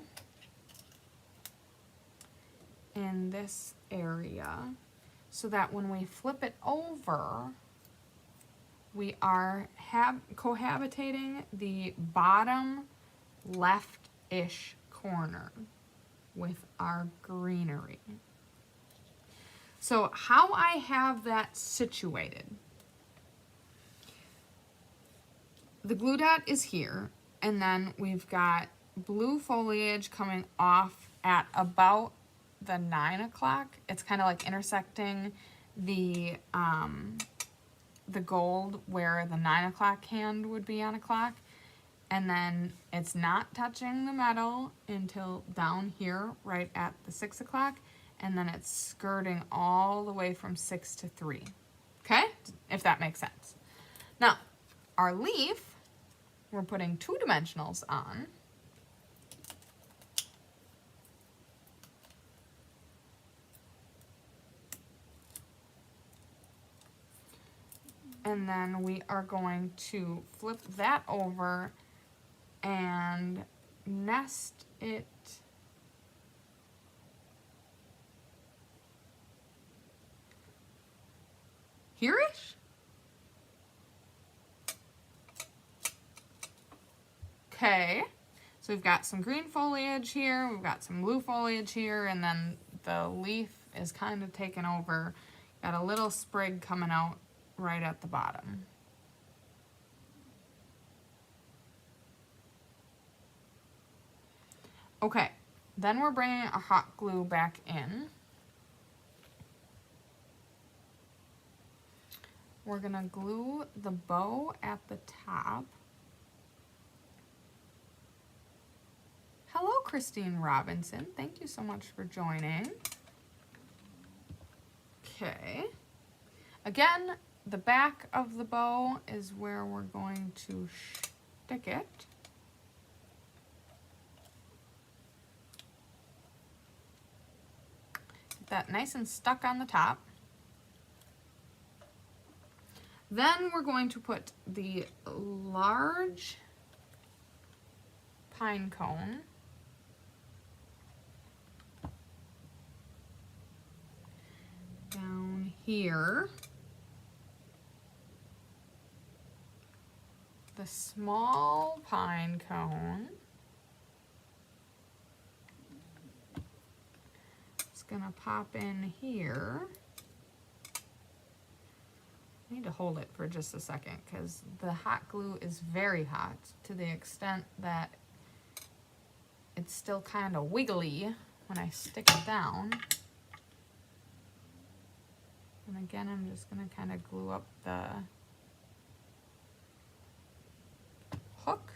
in this area so that when we flip it over, we are cohabitating the bottom left-ish corner with our greenery. So how I have that situated, the glue dot is here, and then we've got blue foliage coming off at about the 9 o'clock. It's kind of like intersecting the gold where the 9 o'clock hand would be on a clock. And then it's not touching the metal until down here right at the 6 o'clock. And then it's skirting all the way from 6 to 3. Okay? If that makes sense. Now, our leaf, we're putting 2 dimensionals on. And then we are going to flip that over and nest it here-ish? Okay, so we've got some green foliage here, we've got some blue foliage here, and then the leaf is kind of taken over. Got a little sprig coming out right at the bottom. Okay, then we're bringing our hot glue back in. We're gonna glue the bow at the top. Hello, Christine Robinson. Thank you so much for joining. Okay. Again, the back of the bow is where we're going to stick it. Get that nice and stuck on the top. Then we're going to put the large pine cone down here. The small pine cone is gonna pop in here. I need to hold it for just a second because the hot glue is very hot to the extent that it's still kind of wiggly when I stick it down. And again, I'm just gonna kind of glue up the hook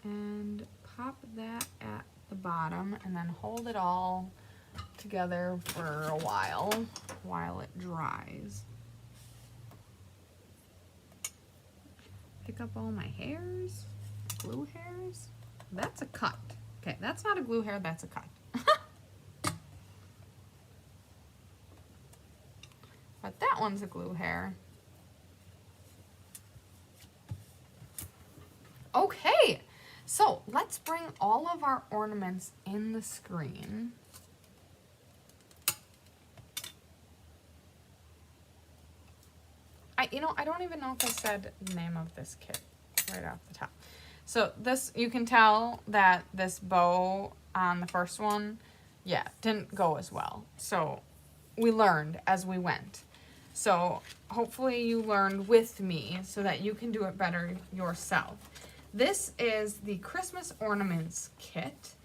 and pop that at the bottom and then hold it all together for a while it dries. Pick up all my hairs, glue hairs. That's a cut. Okay, that's not a glue hair, that's a cut. But that one's a glue hair. Okay, so let's bring all of our ornaments in the screen. I don't even know if I said the name of this kit right off the top. So this, you can tell that this bow on the first one, yeah, didn't go as well. So we learned as we went. So hopefully you learned with me so that you can do it better yourself. This is the Christmas Ornaments kit,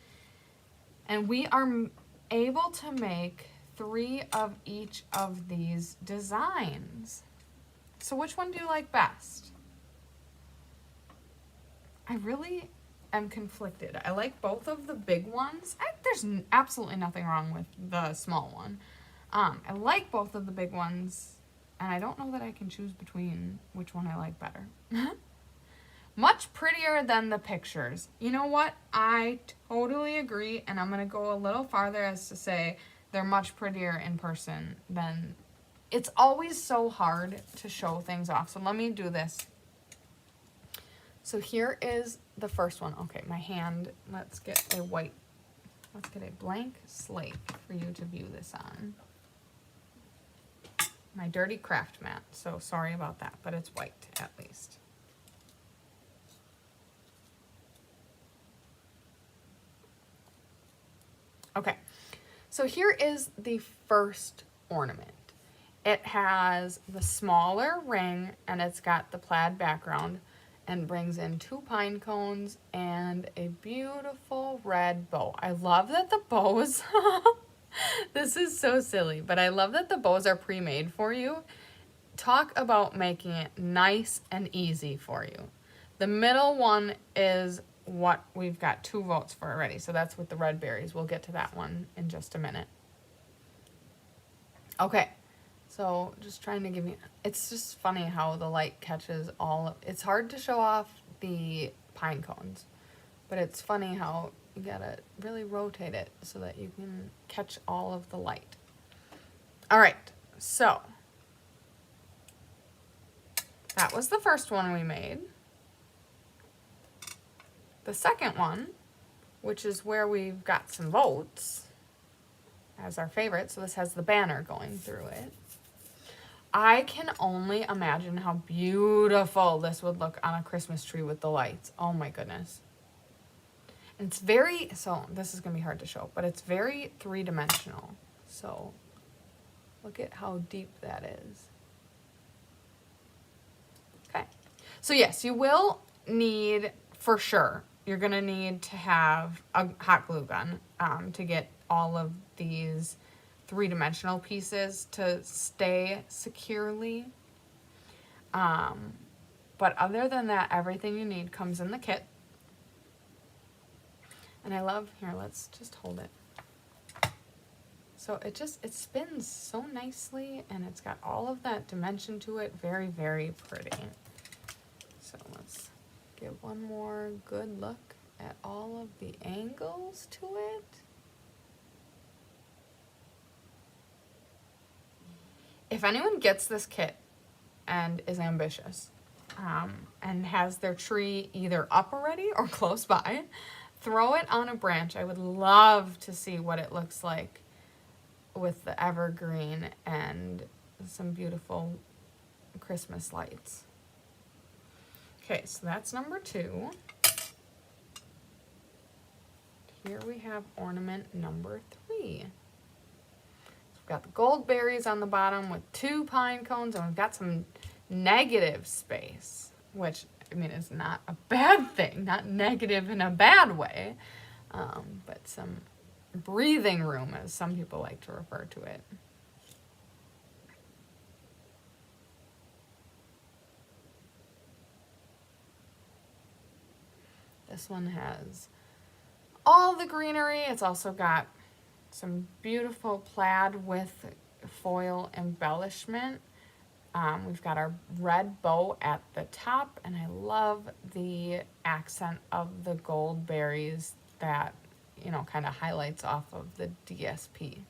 and we are able to make 3 of each of these designs. So which one do you like best? I really am conflicted. I like both of the big ones. There's absolutely nothing wrong with the small one. I like both of the big ones, and I don't know that I can choose between which one I like better. Much prettier than the pictures. You know what? I totally agree, and I'm going to go a little farther as to say they're much prettier in person than... It's always so hard to show things off, so let me do this. So here is the first one. Okay, my hand, let's get a blank slate for you to view this on. My dirty craft mat, so sorry about that, but it's white at least. Okay, so here is the first ornament. It has the smaller ring and it's got the plaid background and brings in 2 pine cones and a beautiful red bow. I love that the bows, this is so silly, but I love that the bows are pre-made for you. Talk about making it nice and easy for you. The middle one is what we've got 2 votes for already, so that's with the red berries. We'll get to that one in just a minute. Okay, so just trying to give you, it's just funny how the light catches it's hard to show off the pine cones, but it's funny how you gotta really rotate it so that you can catch all of the light. All right, so that was the first one we made. The second one, which is where we've got some votes as our favorite, so this has the banner going through it. I can only imagine how beautiful this would look on a Christmas tree with the lights. Oh my goodness. It's very, so this is gonna be hard to show, but it's very 3-dimensional. So look at how deep that is. Okay, so yes, you will need, for sure, you're gonna need to have a hot glue gun to get all of these 3-dimensional pieces to stay securely. But other than that, everything you need comes in the kit. And I love, here, let's just hold it. So it spins so nicely and it's got all of that dimension to it. Very, very pretty. So let's give one more good look at all of the angles to it. If anyone gets this kit and is ambitious and has their tree either up already or close by, throw it on a branch. I would love to see what it looks like with the evergreen and some beautiful Christmas lights. Okay, so that's number 2. Here we have ornament number 3. We've got the gold berries on the bottom with 2 pine cones, and we've got some negative space, which, I mean, is not a bad thing, not negative in a bad way, but some breathing room, as some people like to refer to it. This one has all the greenery. It's also got some beautiful plaid with foil embellishment. We've got our red bow at the top, and I love the accent of the gold berries that, you know, kind of highlights off of the DSP.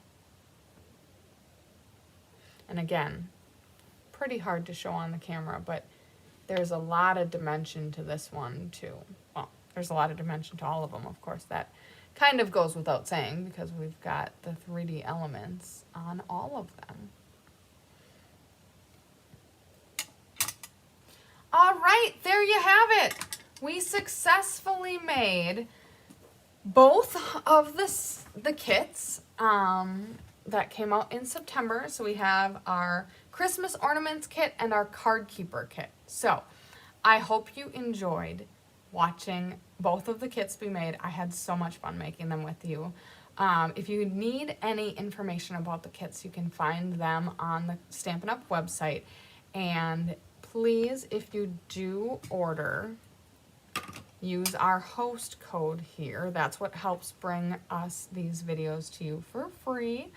And again, pretty hard to show on the camera, but there's a lot of dimension to this one too. Well, there's a lot of dimension to all of them, of course. That kind of goes without saying because we've got the 3D elements on all of them. All right, there you have it. We successfully made both of the kits that came out in September. So we have our Christmas ornaments kit and our card keeper kit. So I hope you enjoyed watching both of the kits be made. I had so much fun making them with you. If you need any information about the kits, you can find them on the Stampin' Up! Website. And please, if you do order, use our host code here. That's what helps bring us these videos to you for free.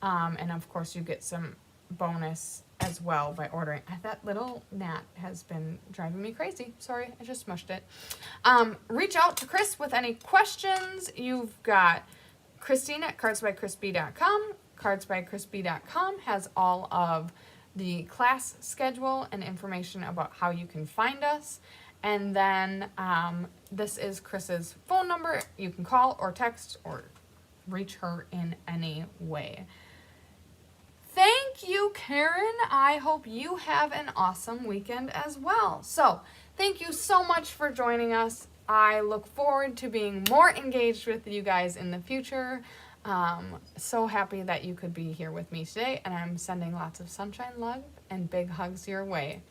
And of course, you get some bonus as well by ordering. That little gnat has been driving me crazy. Sorry, I just smushed it. Reach out to Chris with any questions. You've got Christine at cardsbychrisb.com. Cardsbychrisb.com has all of the class schedule and information about how you can find us. And then this is Chris's phone number. You can call or text or reach her in any way. Thank you, Karen. I hope you have an awesome weekend as well. So, thank you so much for joining us. I look forward to being more engaged with you guys in the future. So happy that you could be here with me today, and I'm sending lots of sunshine, love, and big hugs your way.